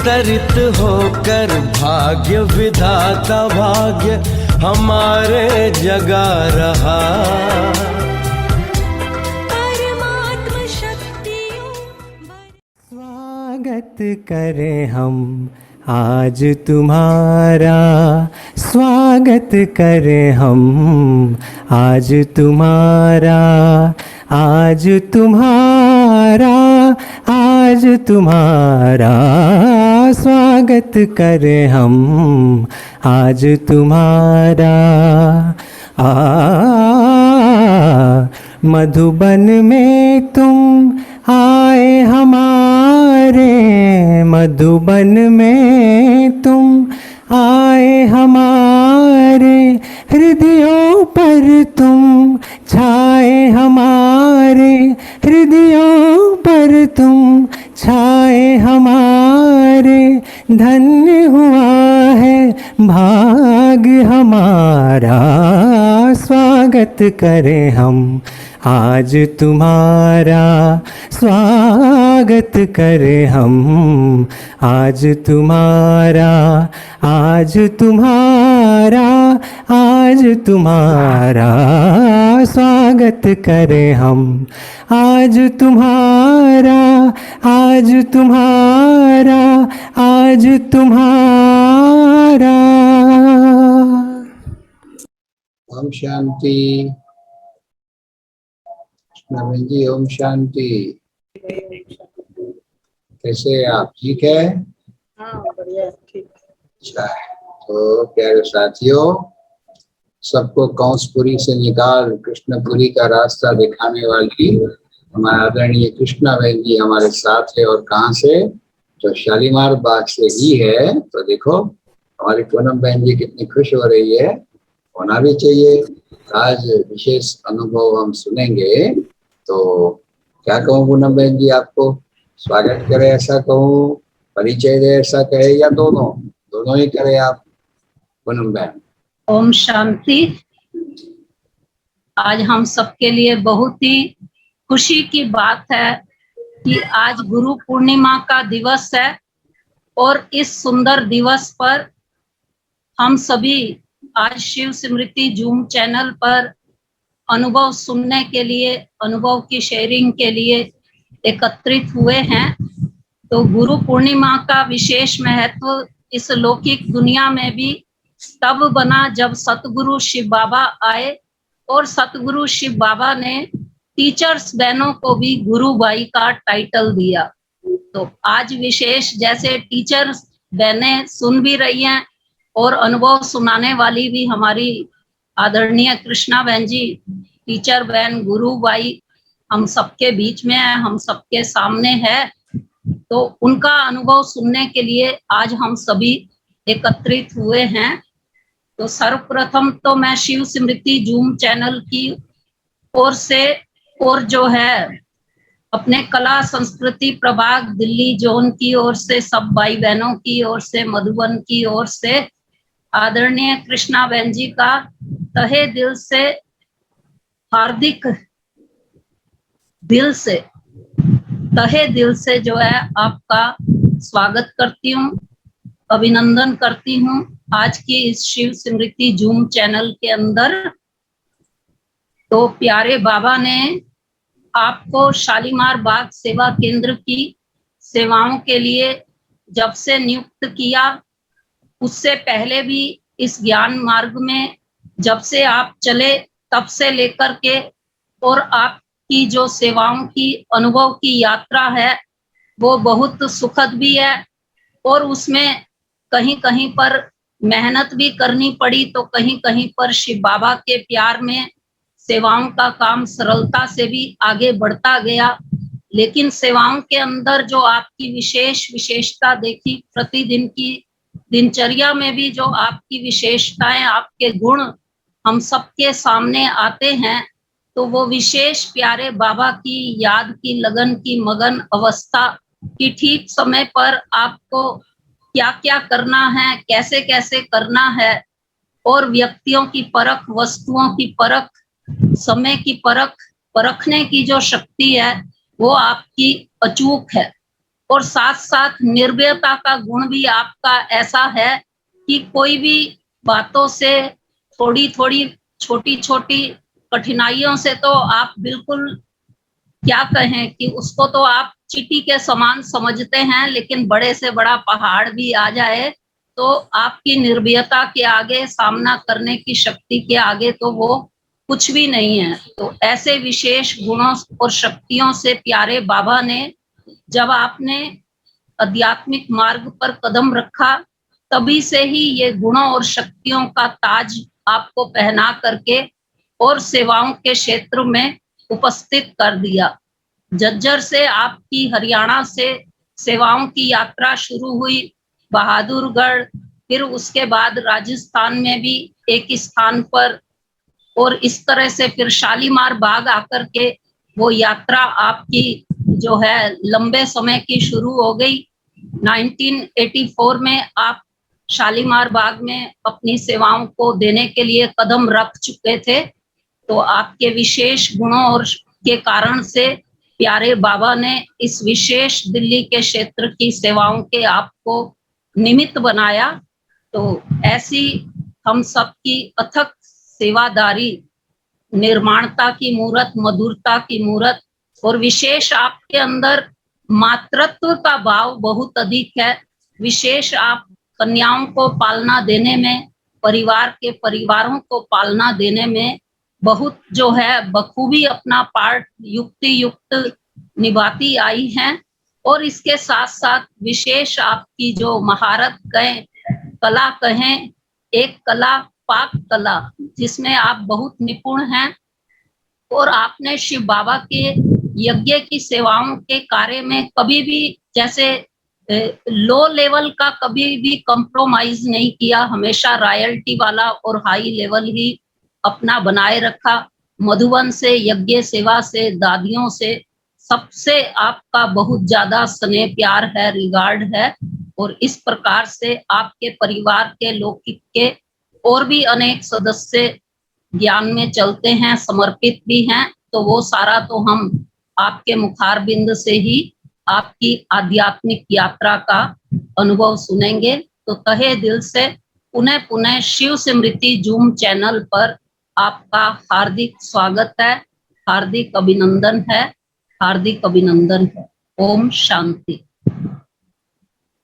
अवतरित होकर भाग्य विधाता भाग्य हमारे जगा रहा। परमात्म शक्तियों स्वागत करें हम आज तुम्हारा, स्वागत करें हम आज तुम्हारा, आज तुम्हारा, आज तुम्हारा स्वागत करें हम आज तुम्हारा। मधुबन में तुम आए हमारे, मधुबन में तुम आए हमारे, हृदयों पर तुम छाए हमारे, हृदयों पर तुम छाए हमारे। धन्य हुआ है भाग हमारा, स्वागत करें हम आज तुम्हारा, स्वागत करें हम आज तुम्हारा, आज तुम्हारा, आज तुम्हारा स्वागत करें हम आज तुम्हारा, आज तुम्हारा, आज तुम्हारा। ओम शांति। नवीन जी ओम शांति। कैसे आप, ठीक है? हाँ बढ़िया, ठीक। अच्छा, तो प्यारे साथियों, सबको कंसपुरी से निकाल कृष्णपुरी का रास्ता दिखाने वाली हमारा आदरणीय कृष्णा बहन जी हमारे साथ है। और कहाँ से? जो शालीमार बाग से ही है। तो देखो हमारी पूनम बहन जी कितनी खुश हो रही है, होना भी चाहिए। आज विशेष अनुभव हम सुनेंगे। तो क्या कहूँ पूनम बहन जी, आपको स्वागत करे ऐसा कहूँ, परिचय दे ऐसा कहे, या दोनों दोनों ही करे आप पूनम बहन? ओम शांति। आज हम सबके लिए बहुत ही खुशी की बात है कि आज गुरु पूर्णिमा का दिवस है और इस सुंदर दिवस पर हम सभी आज शिव स्मृति जूम चैनल पर अनुभव सुनने के लिए, अनुभव की शेयरिंग के लिए एकत्रित हुए हैं। तो गुरु पूर्णिमा का विशेष महत्व इस लौकिक दुनिया में भी तब बना जब सतगुरु शिव बाबा आए और सतगुरु शिव बाबा ने टीचर्स बहनों को भी गुरु भाई का टाइटल दिया। तो आज विशेष जैसे टीचर्स बहनें सुन भी रही हैं और अनुभव सुनाने वाली भी हमारी आदरणीय कृष्णा बहन जी, टीचर बहन, गुरु भाई हम सबके बीच में है, हम सबके सामने है। तो उनका अनुभव सुनने के लिए आज हम सभी एकत्रित हुए हैं। तो सर्वप्रथम तो मैं शिव स्मृति जूम चैनल की ओर से और जो है अपने कला संस्कृति प्रभाग दिल्ली जोन की ओर से, सब भाई बहनों की ओर से, मधुबन की ओर से आदरणीय कृष्णा बहन जी का तहे दिल से, हार्दिक दिल से, तहे दिल से जो है आपका स्वागत करती हूँ, अभिनंदन करती हूँ आज की इस शिव स्मृति जूम चैनल के अंदर। तो प्यारे बाबा ने आपको शालीमार बाग सेवा केंद्र की सेवाओं के लिए जब से नियुक्त किया, उससे पहले भी इस ज्ञान मार्ग में जब से आप चले तब से लेकर के और आपकी जो सेवाओं की अनुभव की यात्रा है वो बहुत सुखद भी है और उसमें कहीं कहीं पर मेहनत भी करनी पड़ी, तो कहीं कहीं पर शिव बाबा के प्यार में सेवाओं का काम सरलता से भी आगे बढ़ता गया। लेकिन सेवाओं के अंदर जो आपकी विशेषता देखी, प्रतिदिन की दिनचर्या में भी जो आपकी विशेषताएं, आपके गुण हम सबके सामने आते हैं, तो वो विशेष प्यारे बाबा की याद की लगन की मगन अवस्था की ठीक समय पर आपको क्या क्या करना है, कैसे कैसे करना है, और व्यक्तियों की परख, वस्तुओं की परख, समय की परख, परखने की जो शक्ति है वो आपकी अचूक है। और साथ साथ निर्भयता का गुण भी आपका ऐसा है कि कोई भी बातों से, थोड़ी थोड़ी छोटी छोटी कठिनाइयों से तो आप बिल्कुल क्या कहें कि उसको तो आप चींटी के समान समझते हैं, लेकिन बड़े से बड़ा पहाड़ भी आ जाए तो आपकी निर्भयता के आगे, सामना करने की शक्ति के आगे तो वो कुछ भी नहीं है। तो ऐसे विशेष गुणों और शक्तियों से प्यारे बाबा ने, जब आपने आध्यात्मिक मार्ग पर कदम रखा, तभी से ही ये गुणों और शक्तियों का ताज आपको पहना करके और सेवाओं के क्षेत्र में उपस्थित कर दिया। झज्जर से आपकी हरियाणा से सेवाओं की यात्रा शुरू हुई, बहादुरगढ़, फिर उसके बाद राजस्थान में भी एक स्थान पर, और इस तरह से फिर शालीमार बाग आकर के वो यात्रा आपकी जो है लंबे समय की शुरू हो गई। 1984 में आप शालीमार बाग में अपनी सेवाओं को देने के लिए कदम रख चुके थे। तो आपके विशेष गुणों और के कारण से प्यारे बाबा ने इस विशेष दिल्ली के क्षेत्र की सेवाओं के आपको निमित्त बनाया। तो ऐसी हम सबकी अथक सेवादारी, निर्माणता की मूरत, मधुरता की मूरत, और विशेष आपके अंदर मातृत्व का भाव बहुत अधिक है। विशेष आप कन्याओं को पालना देने में, परिवारों को पालना देने में बहुत जो है बखूबी अपना पार्ट युक्ति युक्त निभाती आई हैं। और इसके साथ साथ विशेष आपकी जो महारत कहें, कला कहें, एक कला पाक कला जिसमें आप बहुत निपुण हैं, और आपने शिव बाबा के यज्ञ की सेवाओं के कार्य में कभी भी जैसे लो लेवल का कभी भी कंप्रोमाइज नहीं किया, हमेशा रॉयल्टी वाला और हाई लेवल ही अपना बनाए रखा। मधुबन से, यज्ञ सेवा से, दादियों से, सबसे आपका बहुत ज्यादा स्नेह प्यार है, रिगार्ड है। और इस प्रकार से आपके परिवार के लौकिक के और भी अनेक सदस्य ज्ञान में चलते हैं, समर्पित भी हैं। तो वो सारा तो हम आपके मुखारबिंद से ही आपकी आध्यात्मिक यात्रा का अनुभव सुनेंगे। तो तहे दिल से पुनः पुनः शिव स्मृति जूम चैनल पर आपका हार्दिक स्वागत है, हार्दिक अभिनंदन है, हार्दिक अभिनंदन है। ओम शांति।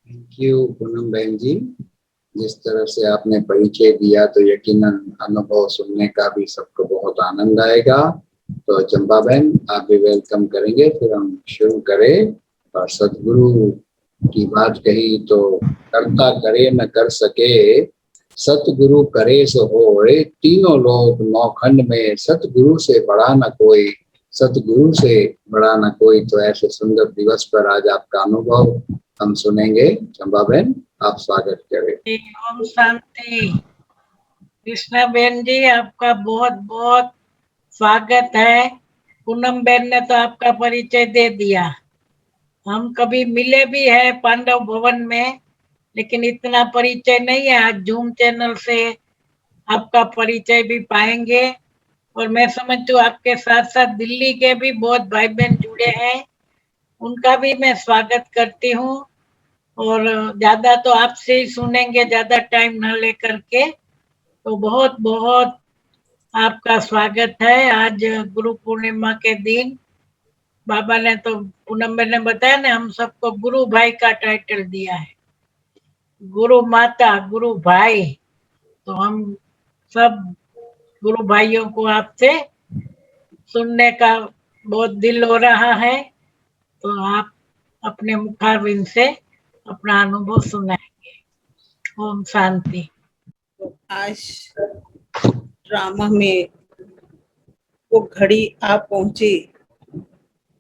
थैंक यू पूनम बहन जी, जिस तरह से आपने परिचय दिया तो यकीनन अनुभव सुनने का भी सबको बहुत आनंद आएगा। तो चंपा बहन आप भी वेलकम करेंगे, फिर हम शुरू करें। और सतगुरु की बात कही तो करता करे न कर सके, सतगुरु करे सो होए, तीनों लोक नौखंड में सतगुरु से बड़ा न कोई, सतगुरु से बड़ा न कोई। तो ऐसे सुंदर दिवस पर आज आपका अनुभव हम सुनेंगे। चंपा बहन आप स्वागत करें। ओम शांति। कृष्णा बहन जी आपका बहुत बहुत स्वागत है। पूनम बहन ने तो आपका परिचय दे दिया। हम कभी मिले भी है पांडव भवन में, लेकिन इतना परिचय नहीं है। आज जूम चैनल से आपका परिचय भी पाएंगे। और मैं समझती हूँ आपके साथ साथ दिल्ली के भी बहुत भाई बहन जुड़े हैं, उनका भी मैं स्वागत करती हूँ। और ज्यादा तो आपसे ही सुनेंगे, ज्यादा टाइम न लेकर के। तो बहुत बहुत आपका स्वागत है। आज गुरु पूर्णिमा के दिन बाबा ने तो पूनम ने बताया ना, हम सबको गुरु भाई का टाइटल दिया है, गुरु माता गुरु भाई। तो हम सब गुरु भाइयों को आपसे सुनने का बहुत दिल हो रहा है। तो आप अपने मुखारबिंद से अपना अनुभव सुनाएंगे। ओम शांति। तो आज ड्रामा में वो घड़ी आ पहुंची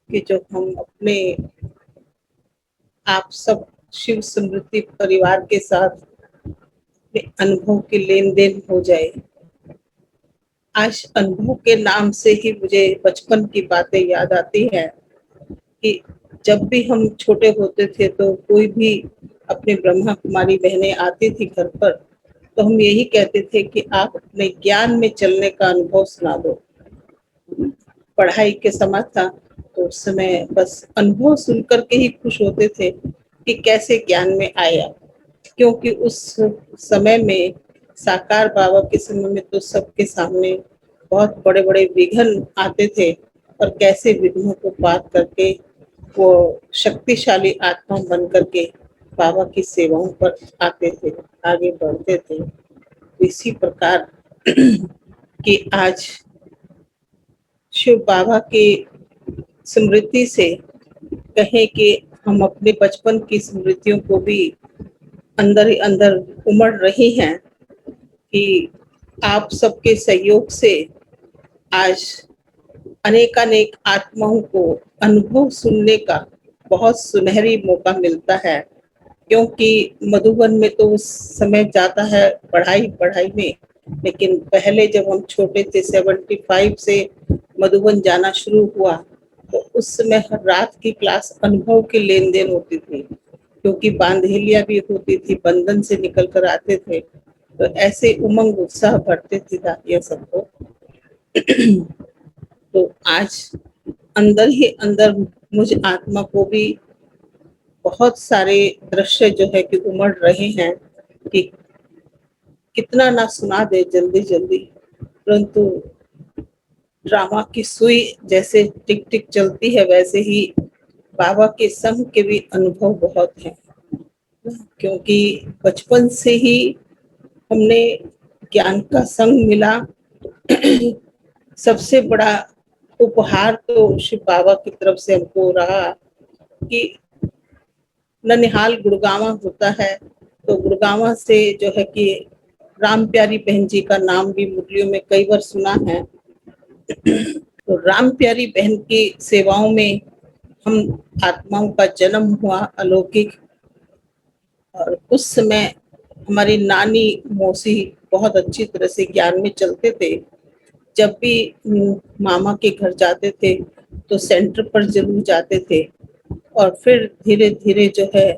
कि जो हम अपने आप सब शिव स्मृति परिवार के साथ अनुभव की लेन देन हो जाए। आज अनुभव के नाम से ही मुझे बचपन की बातें याद आती हैं कि जब भी हम छोटे होते थे तो कोई भी अपनी ब्रह्मा कुमारी बहनें आती थी घर पर, तो हम यही कहते थे कि आप अपने ज्ञान में चलने का अनुभव सुना दो। पढ़ाई के समय था तो उस समय बस अनुभव सुन करके ही खुश होते थे कि कैसे ज्ञान में आया, क्योंकि उस समय में साकार बाबा के समय में तो सबके सामने बहुत बड़े बड़े विघ्न आते थे, और कैसे विघ्नों को पार करके वो शक्तिशाली आत्मा बन करके बाबा की सेवाओं पर आते थे, आगे बढ़ते थे। इसी प्रकार कि आज शिव बाबा के स्मृति से कहें कि हम अपने बचपन की स्मृतियों को भी अंदर ही अंदर उमड़ रही हैं कि आप सबके सहयोग से आज अनेकानेक आत्माओं को अनुभव सुनने का बहुत सुनहरी मौका मिलता है, क्योंकि मधुबन में तो उस समय जाता है पढ़ाई पढ़ाई में, लेकिन पहले जब हम छोटे थे 75 से मधुबन जाना शुरू हुआ तो उस समय हर रात की क्लास अनुभव के लेन देन होती थी, क्योंकि बांधेलियां भी होती थी, बंधन से निकल कर आते थे, तो ऐसे उमंग उत्साह बढ़ते थे दादिया सबको। तो आज अंदर ही अंदर मुझ आत्मा को भी बहुत सारे दृश्य जो है कि उमड़ रहे हैं कि कितना ना सुना दे जल्दी जल्दी, परंतु ड्रामा की सुई जैसे टिक टिक चलती है वैसे ही बाबा के संग के भी अनुभव बहुत हैं, क्योंकि बचपन से ही हमने ज्ञान का संग मिला। सबसे बड़ा उपहार तो शिव बाबा की तरफ से हमको रहा कि ननिहाल गुड़गांवा होता है, तो गुड़गांवा से जो है कि राम प्यारी बहन जी का नाम भी मुरलियों में कई बार सुना है। तो राम प्यारी बहन की सेवाओं में हम आत्माओं का जन्म हुआ अलौकिक, और उस समय हमारी नानी मौसी बहुत अच्छी तरह से ज्ञान में चलते थे। जब भी मामा के घर जाते थे तो सेंटर पर जरूर जाते थे, और फिर धीरे धीरे जो है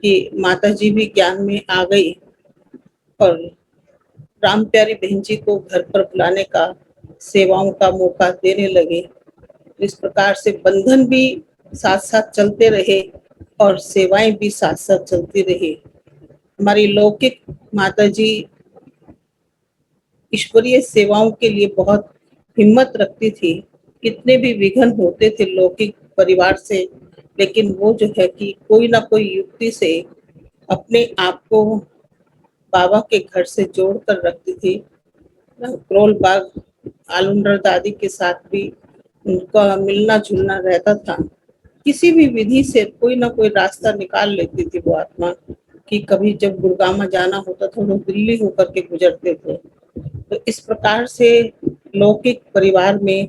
कि माता जी भी ज्ञान में आ गई और राम प्यारी बहन जी को घर पर बुलाने का, सेवाओं का मौका देने लगे। इस प्रकार से बंधन भी साथ साथ चलते रहे और सेवाएं भी साथ साथ चलती रही। हमारी लौकिक माता जी ईश्वरीय सेवाओं के लिए बहुत हिम्मत रखती थी। कितने भी विघ्न होते थे लौकिक परिवार से, लेकिन वो जो है कि कोई ना कोई युक्ति से अपने आप को बाबा के घर से जोड़ कर रखती थी। करोल बाग आलूंडर दादी के साथ भी उनका मिलना जुलना रहता था। किसी भी विधि से कोई ना कोई रास्ता निकाल लेती थी वो आत्मा, कि कभी जब गुड़गांव जाना होता था वो दिल्ली होकर के गुजरते थे। तो इस प्रकार से लौकिक परिवार में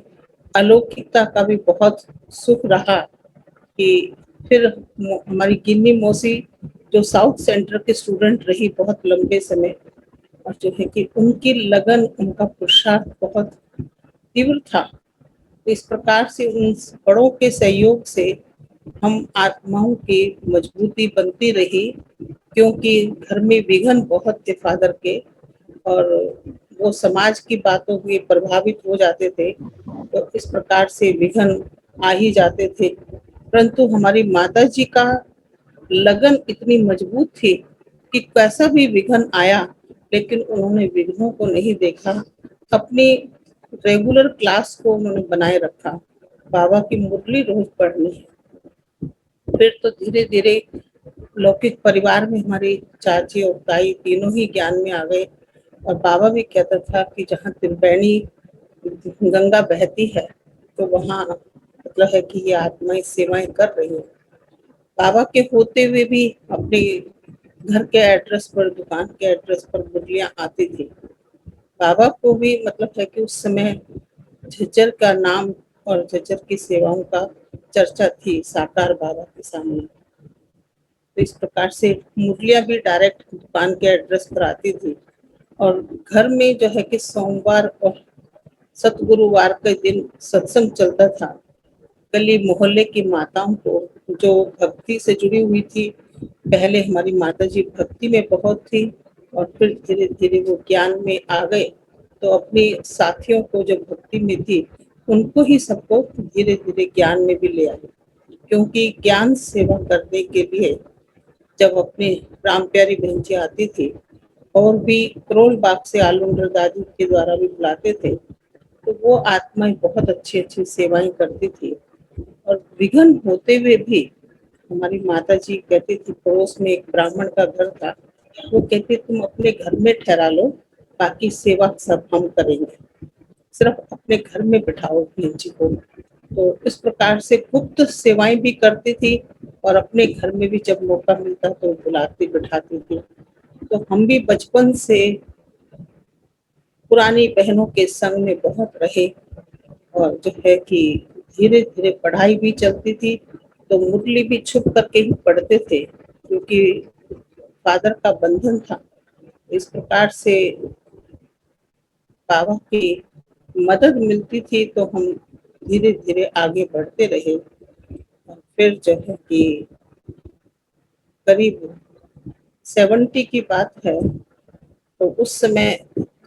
अलौकिकता का भी बहुत सुख रहा कि फिर हमारी गिन्नी मौसी जो साउथ सेंटर के स्टूडेंट रही बहुत लंबे समय, और जो है कि उनकी लगन, उनका पुरुषार्थ बहुत तीव्र था। तो इस प्रकार से उन बड़ों के सहयोग से हम आत्माओं की मजबूती बनती रही, क्योंकि घर में विघ्न बहुत थे फादर के, और वो समाज की बातों में प्रभावित हो जाते थे, तो इस प्रकार से विघ्न आ ही जाते थे। परंतु हमारी माता जी का लगन इतनी मजबूत थी कि कैसा भी विघ्न आया, लेकिन उन्होंने विघ्नों को नहीं देखा, अपनी रेगुलर क्लास को उन्होंने बनाए रखा, बाबा की मुरली रोज पढ़नी है। फिर तो धीरे धीरे लौकिक परिवार में हमारी चाची और ताई तीनों ही ज्ञान में आ गए, और बाबा भी कहता था कि जहाँ त्रिवेणी गंगा बहती है तो वहाँ मतलब है कि ये आत्माएं सेवाएं कर रही है। बाबा के होते हुए भी अपने घर के एड्रेस पर, दुकान के एड्रेस पर मुरलियां आती थी। बाबा को भी मतलब है कि उस समय झज्जर का नाम और झज्जर की सेवाओं का चर्चा थी साकार बाबा के सामने। तो इस प्रकार से मुरलियां भी डायरेक्ट दुकान के एड्रेस पर आती थी, और घर में जो है कि सोमवार और सतगुरुवार के दिन सत्संग चलता था। गली मोहल्ले की माताओं को जो भक्ति से जुड़ी हुई थी, पहले हमारी माता जी भक्ति में बहुत थी और फिर धीरे धीरे वो ज्ञान में आ गए, तो अपनी साथियों को जो भक्ति में थी उनको ही सबको धीरे धीरे ज्ञान में भी ले आए, क्योंकि ज्ञान सेवा करने के लिए जब अपने राम प्यारी बहन जी आती थी और भी करोल बाग से आलूंडर दादी के द्वारा भी बुलाते थे, तो वो आत्माएं बहुत अच्छी अच्छी सेवाएं करती थी। और विघ्न होते हुए भी हमारी माता जी कहती थी, पड़ोस में एक ब्राह्मण का घर था, वो कहती तुम अपने घर में ठहरा लो, बाकी सेवा सब हम करेंगे, सिर्फ अपने घर में बिठाओ बहन जी को। तो इस प्रकार से गुप्त सेवाएं भी करती थी और अपने घर में भी जब मौका मिलता तो बुलाती बिठाती थी। तो हम भी बचपन से पुरानी बहनों के संग में बहुत रहे, और जो है कि धीरे धीरे पढ़ाई भी चलती थी, तो मुरली भी छुप करके ही पढ़ते थे, क्योंकि फादर का बंधन था। इस प्रकार से बाबा की मदद मिलती थी, तो हम धीरे धीरे आगे बढ़ते रहे। और फिर जो है कि करीब 70 की बात है, तो उस समय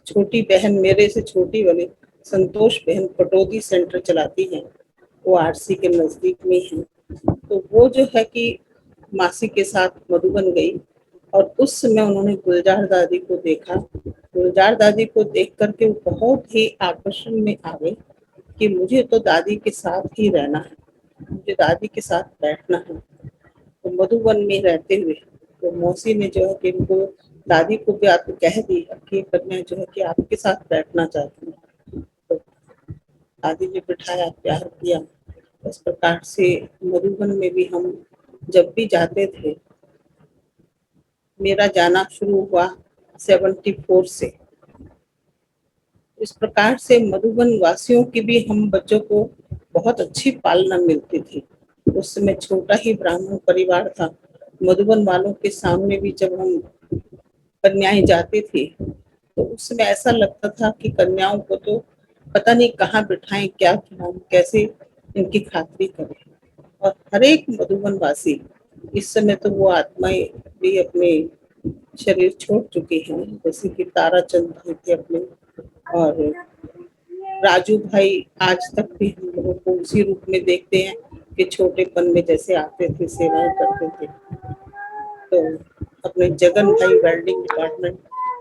छोटी बहन, मेरे से छोटी वाली संतोष बहन पटौदी सेंटर चलाती हैं, वो आरसी के नजदीक में है। तो वो जो है कि मासी के साथ मधुबन गई, और उस समय उन्होंने गुलजार दादी को देखा। गुलजार दादी को देख करके वो बहुत ही आकर्षण में आ गए कि मुझे तो दादी के साथ ही रहना है, मुझे दादी के साथ बैठना है। तो मधुबन में रहते हुए तो मौसी ने जो है कि इनको, दादी को भी आपको कह दिया कि कन्या जो है कि आपके साथ बैठना चाहती हूँ। तो दादी ने बिठाया, प्यार किया। इस प्रकार से मधुबन में भी हम जब भी जाते थे, मेरा जाना शुरू हुआ 74 से। इस प्रकार से मधुबन वासियों की भी हम बच्चों को बहुत अच्छी पालना मिलती थी। उस समय छोटा ही ब्राह्मण परिवार था। मधुबन वालों के सामने भी जब हम कन्याएं जाती थी, तो उस समय ऐसा लगता था कि कन्याओं को तो पता नहीं कहाँ बिठाएं, क्या खिलाएं, कैसे इनकी खातिरी करें। और हर एक मधुबन वासी, इस समय तो वो आत्माएं भी अपने शरीर छोड़ चुकी हैं, जैसे कि ताराचंद भाई थे अपने, और राजू भाई आज तक भी हम लोगों को उसी रूप में देखते हैं कि छोटेपन में जैसे आते थे, सेवाएं करते थे। तो अपने जगन भाई वेल्डिंग डिपार्टमेंट,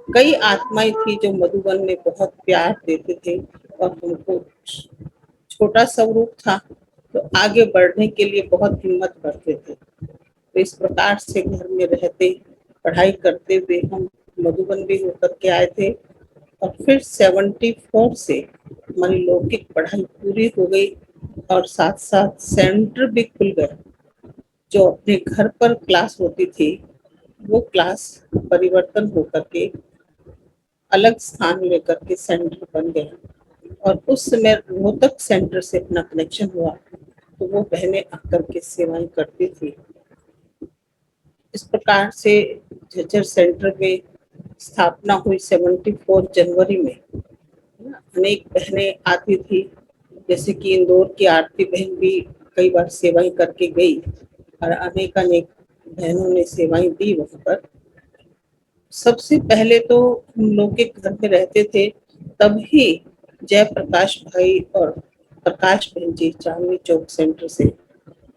कई आत्माएं थी जो मधुबन में बहुत प्यार देते थे, और हमको छोटा स्वरूप था तो आगे बढ़ने के लिए बहुत हिम्मत करते थे। तो इस प्रकार से घर में रहते, पढ़ाई करते हुए हम मधुबन भी होकर के आए थे। और फिर 74 से हमारी लौकिक पढ़ाई पूरी हो गई, और साथ साथ सेंटर भी खुल गया। जो अपने घर पर क्लास होती थी, वो क्लास परिवर्तन होकर के अलग स्थान लेकर के सेंटर बन गया। और उस समय रोहतक सेंटर से अपना कनेक्शन हुआ, तो वो बहनें आकर के सेवाएं करती थी। इस प्रकार से झज्जर सेंटर में स्थापना हुई 74 जनवरी में। अनेक बहनें आती थी, जैसे कि इंदौर की आरती बहन भी कई बार सेवाएं करके गई, और अनेक अनेक बहनों ने सेवाएं दी वहां पर। सबसे पहले तो हम लोग के घर में रहते थे, तब ही जयप्रकाश भाई और प्रकाश बहन जी चांदनी चौक सेंटर से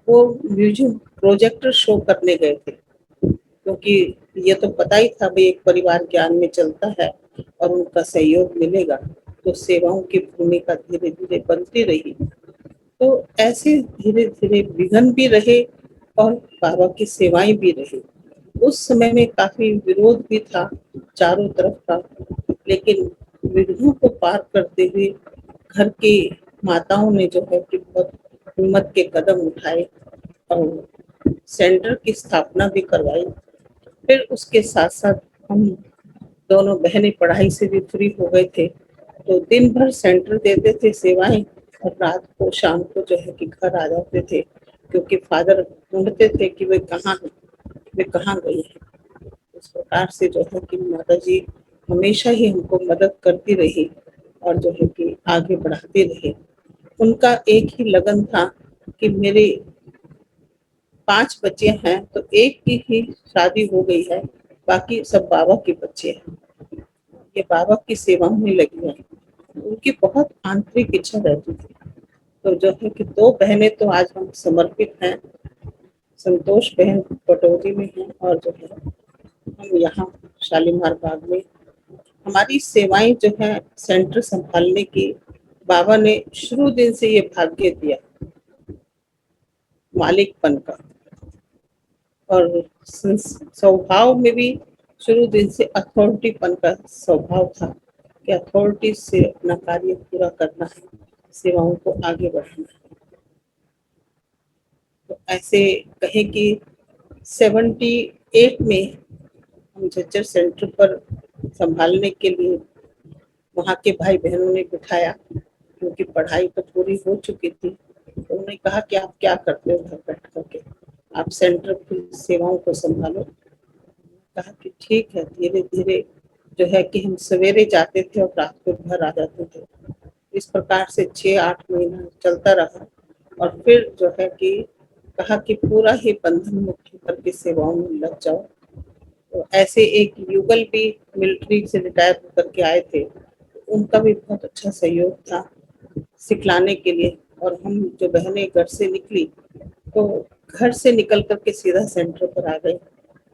वो म्यूजियम प्रोजेक्टर शो करने गए थे, क्योंकि ये तो पता ही था भाई एक परिवार ज्ञान में चलता है और उनका सहयोग मिलेगा, तो सेवाओं की भूमिका धीरे धीरे बनती रही। तो ऐसे धीरे धीरे विघ्न भी रहे और बाबा की सेवाएं भी रही। उस समय में काफी विरोध भी था चारों तरफ का, लेकिन विघ्नों को पार करते हुए घर की माताओं ने जो है कि बहुत हिम्मत के कदम उठाए और सेंटर की स्थापना भी करवाई। फिर उसके साथ साथ हम दोनों बहनें पढ़ाई से भी फ्री हो गए थे, तो दिन भर सेंटर देते थे सेवाएं, और रात को शाम को जो है कि घर आ जाते थे, क्योंकि फादर ढूंढते थे कि वे कहाँ गई है। इस प्रकार से जो है कि माता जी हमेशा ही हमको मदद करती रही और जो है कि आगे बढ़ाती रही। उनका एक ही लगन था कि मेरे 5 बच्चे हैं, तो एक की ही शादी हो गई है, बाकी सब बाबा के बच्चे हैं, ये बाबा की सेवा में लगी है। उनकी बहुत आंतरिक इच्छा रहती थी तो जो है कि दो बहनें तो आज हम समर्पित हैं, संतोष बहन पटौदी में हैं और जो है हम यहाँ शालीमार बाग में। हमारी सेवाएं जो है सेंटर संभालने की बाबा ने शुरू दिन से ये भाग्य दिया, मालिकपन का, और स्वभाव में भी शुरू दिन से अथॉरिटीपन का स्वभाव था कि अथॉरिटी से अपना कार्य पूरा करना है, सेवाओं को आगे बढ़ाना है। तो ऐसे कहे कि 78 में हम झज्जर सेंटर पर संभालने के लिए वहाँ के भाई बहनों ने बिठाया, क्योंकि पढ़ाई तो पूरी हो चुकी थी। तो उन्होंने कहा कि आप क्या करते हो घर बैठ करके, आप सेंटर की सेवाओं को संभालो। कहा कि ठीक है, धीरे धीरे जो है कि हम सवेरे जाते थे और रात को घर आ जाते थे। इस प्रकार से 6-8 महीना चलता रहा और फिर जो है कि कहा कि पूरा ही बंधन मुक्त होकर के सेवाओं में लग जाओ। तो ऐसे एक युगल भी मिलिट्री से रिटायर होकर के आए थे, उनका भी बहुत अच्छा सहयोग था सिखलाने के लिए। और हम जो बहनें घर से निकली तो घर से निकल करके सीधा सेंटर पर आ गए।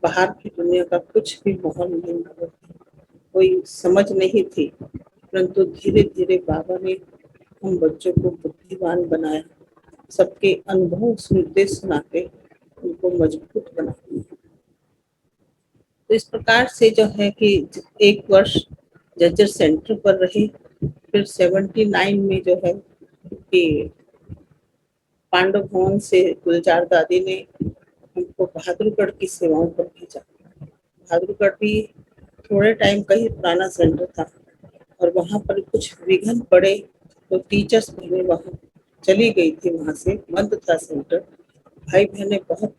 बाहर की दुनिया का कुछ भी माहौल नहीं था, कोई समझ नहीं थी, परंतु धीरे धीरे बाबा ने हम बच्चों को बुद्धिमान बनाया, सबके अनुभव सुनते सुनाते उनको मजबूत बनाया। तो इस प्रकार से जो है कि 1 वर्ष जज्जर सेंटर पर रही। फिर 79 में जो है कि पांडव भवन से गुलजार दादी ने हमको बहादुरगढ़ की सेवाओं पर भेजा। बहादुरगढ़ भी थोड़े टाइम का ही पुराना सेंटर था और वहाँ पर कुछ विघ्न पड़े तो टीचर्स बहने वहाँ चली गई थी, वहाँ से बंद था सेंटर। भाई बहने बहुत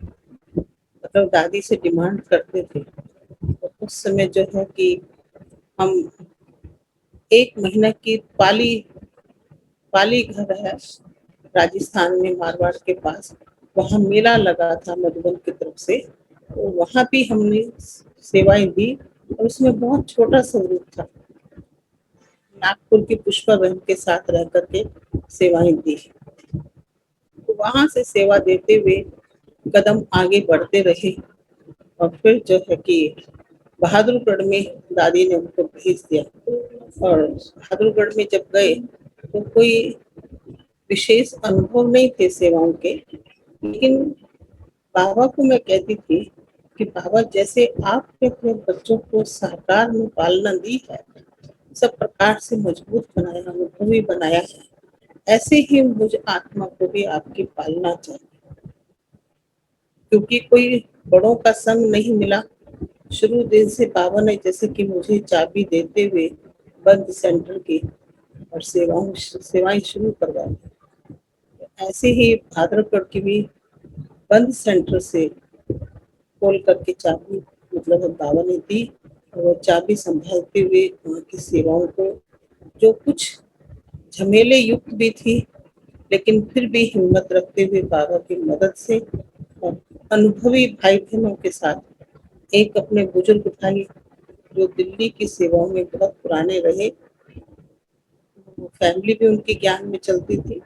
मतलब दादी से डिमांड करते थे। तो उस समय जो है कि हम 1 महीना की पाली घर है राजस्थान में मारवाड़ के पास, वहाँ मेला लगा था मधुबन की तरफ से, तो वहाँ भी हमने सेवाएं दी और उसमें बहुत छोटा सा ग्रुप था। नागपुर की पुष्पा बहन के साथ रह करके सेवाएं दी। तो वहाँ से सेवा देते हुए कदम आगे बढ़ते रहे और फिर जो है कि बहादुरगढ़ में दादी ने उनको भेज दिया। और बहादुरगढ़ में जब गए तो कोई विशेष अनुभव नहीं थे सेवाओं के, लेकिन बाबा को मैं कहती थी कि बाबा जैसे आपने अपने बच्चों को सहकार में पालना दी है, सब प्रकार से मजबूत बनाया, अनुभवी बनाया है, ऐसे ही मुझ आत्मा को भी आपकी पालना चाहिए। क्योंकि कोई बड़ों का संग नहीं मिला। शुरू दिन से बाबा ने जैसे कि मुझे चाबी देते हुए बंद सेंटर की और सेवाएं शुरू करवा दी। ऐसे ही भाद्रगढ़ की भी बंद सेंटर से खोल करके चाबी मतलब बाबा ने दी और वो चाबी संभालते हुए वहाँ की सेवाओं को, जो कुछ झमेले युक्त भी थी लेकिन फिर भी हिम्मत रखते हुए बाबा की मदद से और अनुभवी भाई बहनों के साथ एक अपने बुजुर्ग भाई जो दिल्ली की सेवाओं में बहुत पुराने रहे, फैमिली भी उनके ज्ञान में चलती थी,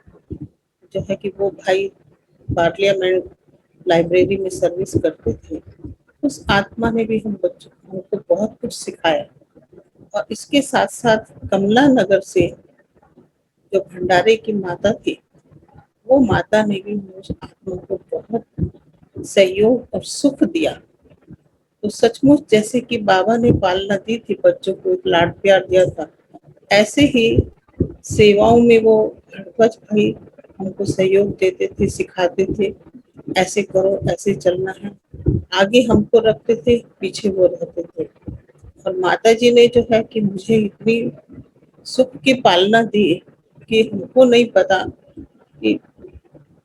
जो है कि वो भाई पार्लियामेंट लाइब्रेरी में सर्विस करते थे। उस आत्मा ने भी हम बच्चों को बहुत कुछ सिखाया। और इसके साथ साथ कमला नगर से जो भंडारे की माता थी, वो माता ने भी मुझ आत्मा को बहुत सहयोग और सुख दिया। तो सचमुच जैसे कि बाबा ने पालना दी थी, बच्चों को एक लाड प्यार दिया था, ऐसे ही सेवाओं में वो भड़वज भाई हमको सहयोग देते थे, सिखाते थे, ऐसे करो, ऐसे चलना है। आगे हमको रखते थे, पीछे वो रहते थे। और माता जी ने जो है कि मुझे इतनी सुख की पालना दी कि हमको नहीं पता कि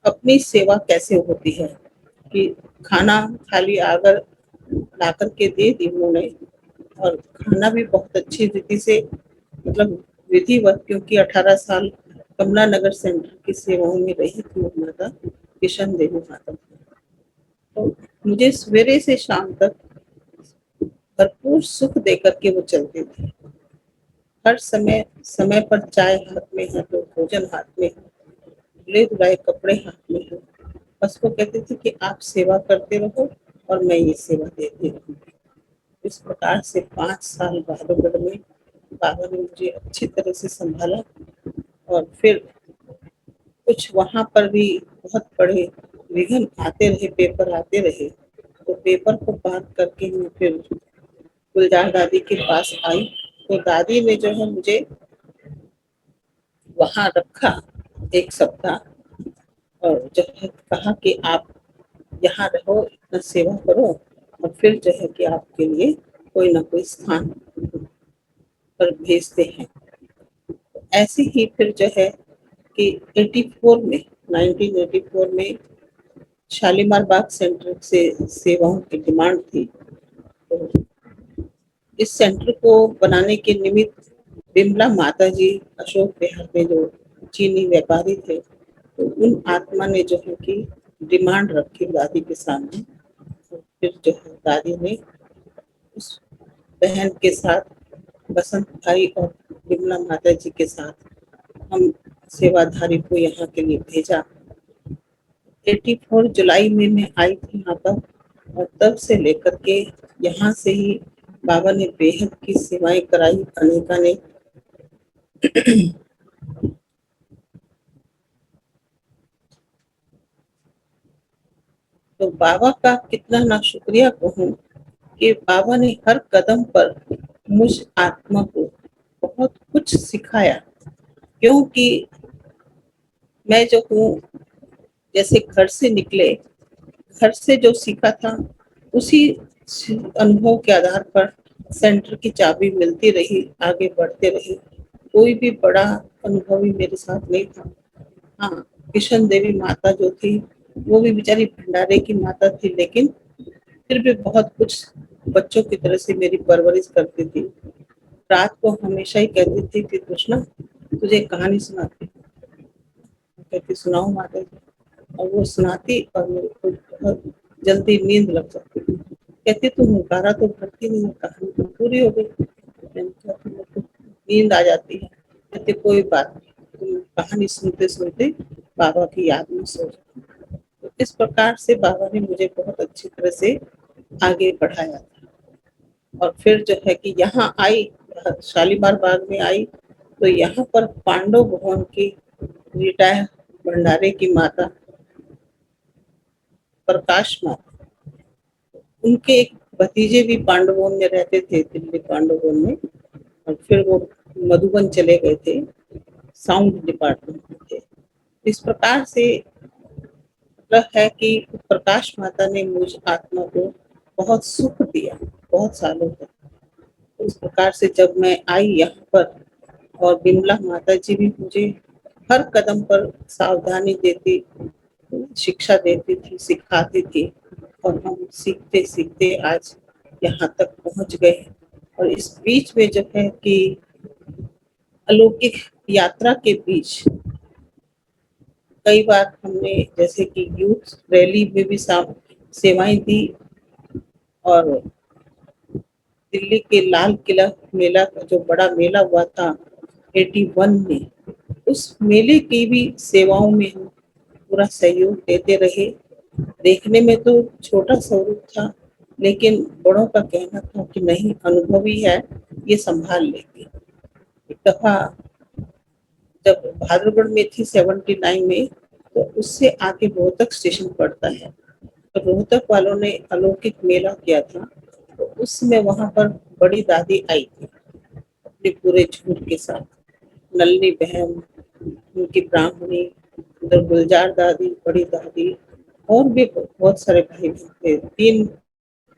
अपनी सेवा कैसे होती है। कि खाना खाली आकर ला करके दे दी उन्होंने, और खाना भी बहुत अच्छी रीति से मतलब विधिवत, क्योंकि 18 साल कमला नगर सेंटर की सेवाओं में रही थी वो माता, किशन देवी माता। तो मुझे सवेरे से शाम तक भरपूर सुख देकर के वो चलते थे। हर समय समय पर चाय हाथ में है तो भोजन हाथ में है, धुले धुलाए कपड़े हाथ में हो, बस वो कहते थे कि आप सेवा करते रहो और मैं ये सेवा देती रहूंगी। इस प्रकार से 5 साल भादोगढ़ में बाबा ने मुझे अच्छी तरह से संभाला। और फिर कुछ वहां पर भी बहुत बड़े विघ्न आते रहे, पेपर आते रहे, तो पेपर को पार करके मैं फिर गुलजार दादी के पास आई। तो दादी ने जो है मुझे वहां रखा 1 सप्ताह और जो है कहा कि आप यहाँ रहो, इतना सेवा करो और फिर जो है कि आपके लिए कोई ना कोई स्थान पर भेजते हैं। ऐसे ही फिर जो है कि 84 में 1984 में शालीमार बाग सेंटर से सेवाओं की डिमांड थी। तो इस सेंटर को बनाने के निमित्त बिमला माता जी अशोक विहार में जो चीनी व्यापारी थे, तो उन आत्मा ने जो है कि डिमांड रखी दादी के सामने। तो फिर जो है दादी ने उस बहन के साथ, बसंत भाई और बिमला माता जी के साथ हम सेवाधारी को यहाँ के लिए भेजा। 84 जुलाई में मैं आई थी यहाँ पर और तब से लेकर के यहाँ से ही बाबा ने बेहद की सेवाएं कराई अनेकानेक। तो बाबा का कितना ना शुक्रिया कहूँ कि बाबा ने हर कदम पर मुझ आत्मा को बहुत कुछ सिखाया। क्योंकि मैं जो हूँ, जैसे घर से निकले, घर से जो सीखा था उसी अनुभव के आधार पर सेंटर की चाबी मिलती रही, आगे बढ़ते रहे। कोई भी बड़ा अनुभवी मेरे साथ नहीं था। हाँ, किशन देवी माता जो थी वो भी बेचारी भंडारे की माता थी, लेकिन फिर भी बहुत कुछ बच्चों की तरह से मेरी परवरिश करती थी। रात को हमेशा ही कहती थी कि कृष्णा तुझे कहानी सुनाती, कहती सुनाओ माता जी, और वो सुनाती और मेरे को बहुत जल्दी नींद लग जाती थी। कहती तुम हुंकारा तो भरती नहीं, कहानी तो पूरी हो गई। मैंने कहा मेरे को नींद आ जाती है। कहती कोई बात नहीं, तुम कहानी सुनते सुनते बाबा की याद में सो जाओ। तो इस प्रकार से बाबा ने मुझे बहुत अच्छी तरह से आगे बढ़ाया था। और फिर जो है कि यहाँ आई, शालीमार बाग में आई, तो यहाँ पर पांडव भवन की रिटायर भंडारे की माता प्रकाश माता, उनके एक भतीजे भी पांडवों में रहते थे, दिल्ली पांडवों में, और फिर वो मधुबन चले गए थे, साउंड डिपार्टमेंट में थे। इस प्रकार से मतलब है कि प्रकाश माता ने मुझ आत्मा को बहुत सुख दिया बहुत सालों तक। इस प्रकार से जब मैं आई यहाँ पर, और बिमला माता जी भी मुझे हर कदम पर सावधानी देती, शिक्षा देती थी, सिखाती थी, और हम सीखते सीखते आज यहाँ तक पहुँच गए। और इस बीच में जो है कि अलौकिक यात्रा के बीच कई बार हमने जैसे कि यूथ रैली में भी सेवाएं दी, और दिल्ली के लाल किला मेला का जो बड़ा मेला हुआ था 81 में, उस मेले की भी सेवाओं में हम पूरा सहयोग देते रहे। देखने में तो छोटा स्वरूप था, लेकिन बड़ों का कहना था कि नहीं, अनुभवी है, ये संभाल लेगी। एक दफा जब भाद्रगढ़ में थी 79 में, तो उससे आगे रोहतक स्टेशन पड़ता है, तो रोहतक वालों ने अलौकिक मेला किया था। तो उस समय वहां पर बड़ी दादी आई थी अपने पूरे झूठ के साथ, नलनी बहन, उनकी ब्राह्मणी, उधर गुलजार दादी, बड़ी दादी, और भी बहुत सारे भाई थे। 3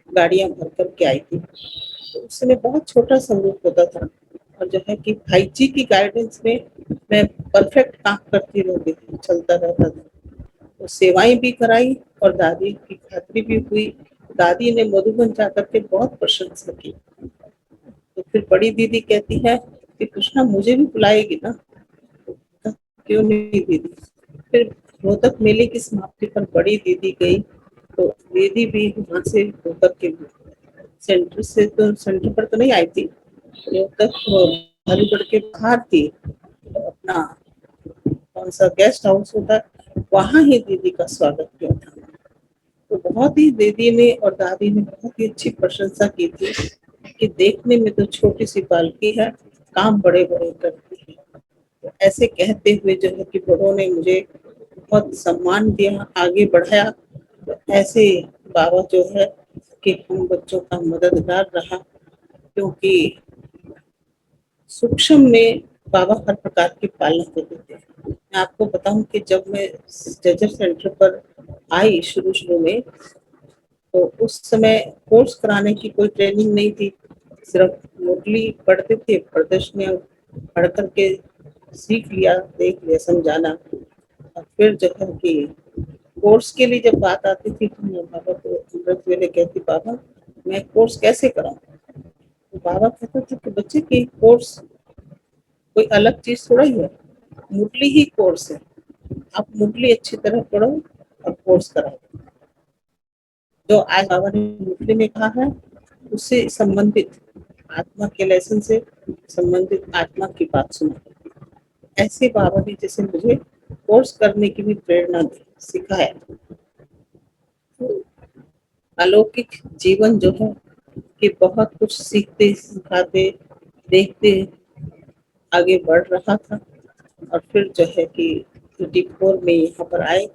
गाड़ियां भर कर के आई थी। तो उस समय बहुत छोटा स्वरूप होता था, और जो है कि भाई जी की गाइडेंस में मैं परफेक्ट काम करती रहती थी, चलता रहता था। तो सेवाएं भी कराई और दादी की खातिरी भी हुई। दादी ने मधुबन जाकर के बहुत प्रशंसा की। तो फिर बड़ी दीदी कहती है कि कृष्णा मुझे भी बुलाएगी ना? क्यों नहीं दीदी। फिर रोहतक मेले की समाप्ति पर बड़ी दीदी गई, तो दीदी भी वहां से रोहतक के सेंटर से, तो सेंटर पर तो नहीं आई थी, रोहतक हरिगढ़ के बाहर थी, तो अपना कौन सा गेस्ट हाउस होता है, वहां ही दीदी का स्वागत किया था। तो बहुत ही दीदी ने और दादी ने बहुत ही अच्छी प्रशंसा की थी कि देखने में तो छोटी सी बालकी है, काम बड़े बड़े करती है। तो ऐसे कहते हुए जो है कि बड़ों ने मुझे बहुत सम्मान दिया, आगे बढ़ाया। तो ऐसे बाबा जो है कि हम बच्चों का मददगार रहा, क्योंकि सूक्ष्म में बाबा हर प्रकार की पालना करते थे। मैं आपको बताऊं कि जब मैं जजर सेंटर पर आई शुरू में, तो उस समय कोर्स कराने की कोई ट्रेनिंग नहीं थी, सिर्फ मुरली पढ़ते थे, प्रदर्शनियां पढ़ करके सीख लिया, देख लिया, समझाना। और फिर जो है कि कोर्स के लिए जब बात आती थी तो मैं बाबा को अमृत वेले कहती, बाबा मैं कोर्स कैसे कराऊं? तो बाबा कहते थे कि बच्चे की कोर्स कोई अलग चीज थोड़ा ही है, मुरली ही कोर्स है। आप मुरली अच्छी तरह पढ़ो और कोर्स कराओ। जो आज बाबा ने मुरली में कहा है उससे संबंधित आत्मा के लेसन से संबंधित आत्मा की बात सुना। ऐसे बाबा ने जैसे मुझे कोर्स करने की भी प्रेरणा दी, सिखाया। तो अलौकिक जीवन जो है कि बहुत कुछ सीखते सिखाते देखते आगे बढ़ रहा था। और फिर जो है कि 84 में यहाँ पर आए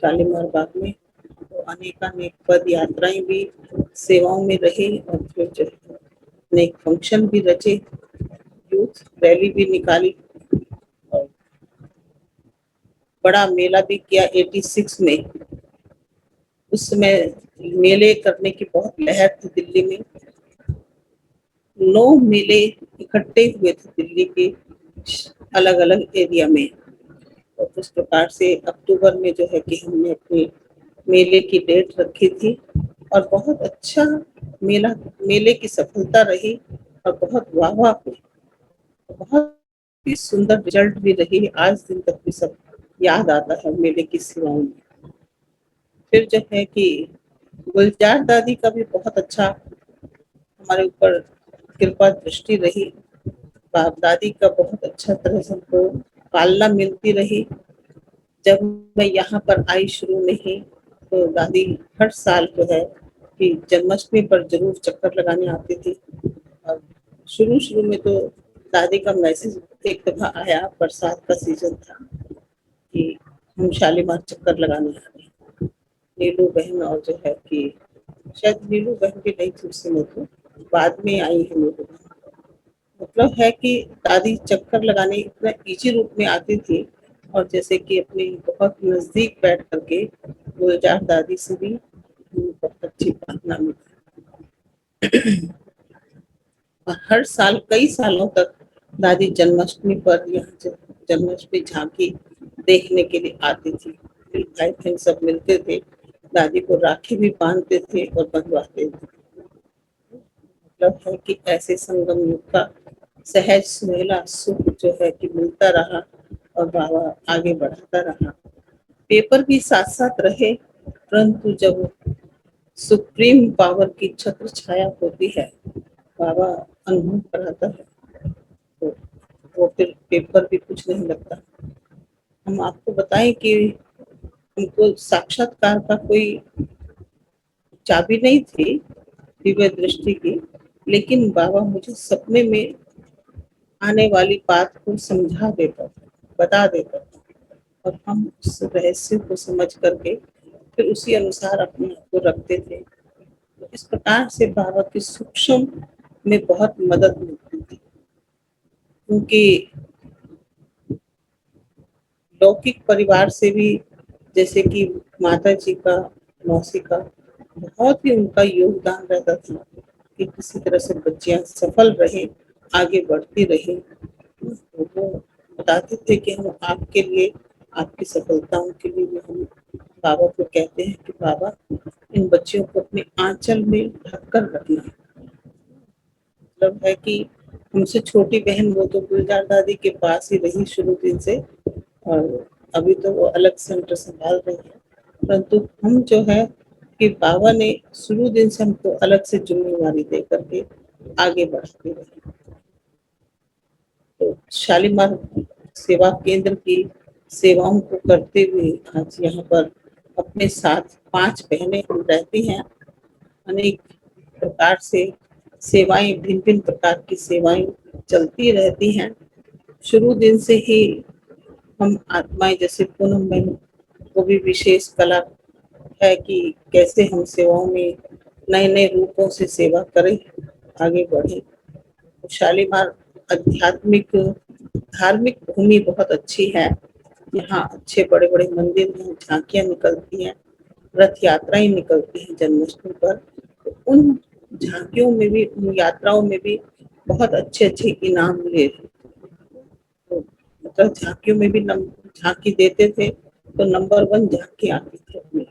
शालीमार बाग में, तो अनेकानेक पद यात्राएं भी सेवाओं में रहे। और फिर जो है अनेक फंक्शन भी रचे, यूथ रैली भी निकाली और बड़ा मेला भी किया 86 में। उस समय मेले करने की बहुत लहर थी दिल्ली में, 9 मेले इकट्ठे हुए थे दिल्ली के अलग अलग एरिया में। और उस प्रकार से अक्टूबर में जो है कि हमने अपने मेले की डेट रखी थी और बहुत अच्छा मेले की सफलता रही और बहुत वाह हुई, बहुत ही सुंदर रिजल्ट भी रही। आज दिन तक भी सब याद आता है मेले की सेवाओं में। फिर जो है कि गुलजार दादी का भी बहुत अच्छा हमारे ऊपर कृपा दृष्टि रही। बाप दादी का बहुत अच्छा तरह से हमको पालना मिलती रही। जब मैं यहाँ पर आई शुरू में ही, तो दादी हर साल जो है कि जन्माष्टमी पर जरूर चक्कर लगाने आती थी। और शुरू में तो दादी का मैसेज एक दफा आया, बरसात का सीजन था, कि हम शालीमार चक्कर लगाने आ रहे हैं। नीलू बहन और जो है कि शायद नीलू बहन भी नहीं थी उस समय, तो बाद में आई है नीलू बहन। मतलब है कि दादी चक्कर लगाने इतना इजी रूप में आती थी, और जैसे कि अपने बहुत नजदीक बैठ करके गुलजार दादी से भी बहुत अच्छी प्रार्थना मिली। और हर साल कई सालों तक दादी जन्माष्टमी पर यहाँ जन्माष्टमी झांकी देखने के लिए आती थी। भाई बहन सब मिलते थे, दादी को राखी भी बांधते थे और बंधवाते थे। मतलब है कि ऐसे संगम युग का सहज सुहेला सुख जो है कि मिलता रहा और बाबा आगे बढ़ाता रहा। पेपर भी साथ साथ रहे, परंतु जब सुप्रीम पावर की छत्र छाया होती है, बाबा अनुभव कराता है, तो वो फिर पेपर भी कुछ नहीं लगता। हम आपको बताएं कि उनको साक्षात्कार का कोई चाबी नहीं थी दिव्य दृष्टि की, लेकिन बाबा मुझे सपने में आने वाली बात को समझा देता था, बता देता था, और हम उस रहस्य को समझ करके फिर उसी अनुसार अपने आप को रखते थे। तो इस प्रकार से बाबा की सूक्ष्म में बहुत मदद मिलती थी, क्योंकि लौकिक परिवार से भी, जैसे कि माता जी का, मौसी का बहुत ही उनका योगदान रहता था कि किसी तरह से बच्चियां सफल रहे, आगे बढ़ती रहे। तो वो बताते थे कि हम आपके लिए, आपकी सफलताओं के लिए भी हम बाबा को कहते हैं कि बाबा इन बच्चियों को अपने आंचल में ढककर रखना। मतलब है कि हमसे छोटी बहन वो तो गुलजार दादी के पास ही रही शुरू दिन से, और अभी तो वो अलग सेंटर संभाल रही है, परंतु हम जो है कि बाबा ने शुरू दिन से हमको अलग से जिम्मेवारी दे करके आगे बढ़ते रहे। तो शालीमार सेवा केंद्र की सेवाओं को करते हुए आज यहाँ पर अपने साथ 5 बहनें हम रहती हैं। अनेक प्रकार से सेवाएं, भिन्न भिन्न प्रकार की सेवाएं चलती रहती हैं। शुरू दिन से ही हम आत्माएं जैसे पूनम बहन को भी विशेष कला है कि कैसे हम सेवाओं में नए नए रूपों से सेवा करें, आगे बढ़े। शालीमार आध्यात्मिक धार्मिक भूमि बहुत अच्छी है। यहाँ अच्छे बड़े बड़े मंदिर हैं, झांकियां निकलती हैं, रथ यात्राएं निकलती हैं जन्माष्टमी पर। तो उन झांकियों में भी, उन यात्राओं में भी बहुत अच्छे अच्छे इनाम मिले। तो मतलब झांकियों में भी झांकी देते थे तो नंबर 1 झांकी आती थी अपनी।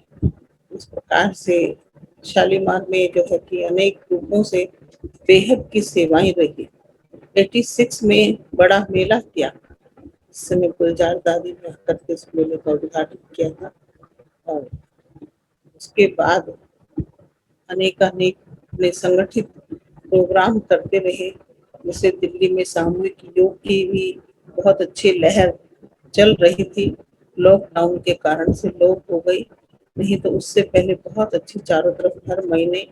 इस प्रकार से शालीमार में जो है कि अनेक रूपों से बेहद की सेवाएं रही। 86 में बड़ा मेला किया, इस समय गुलजार दादी ने आकर के इस मेले का उद्घाटन किया था। और उसके बाद अनेक अपने संगठित प्रोग्राम करते रहे। जैसे दिल्ली में सामूहिक योग की भी बहुत अच्छी लहर चल रही थी, लॉकडाउन के कारण से लोप हो गई, नहीं तो उससे पहले बहुत अच्छी चारों तरफ हर महीने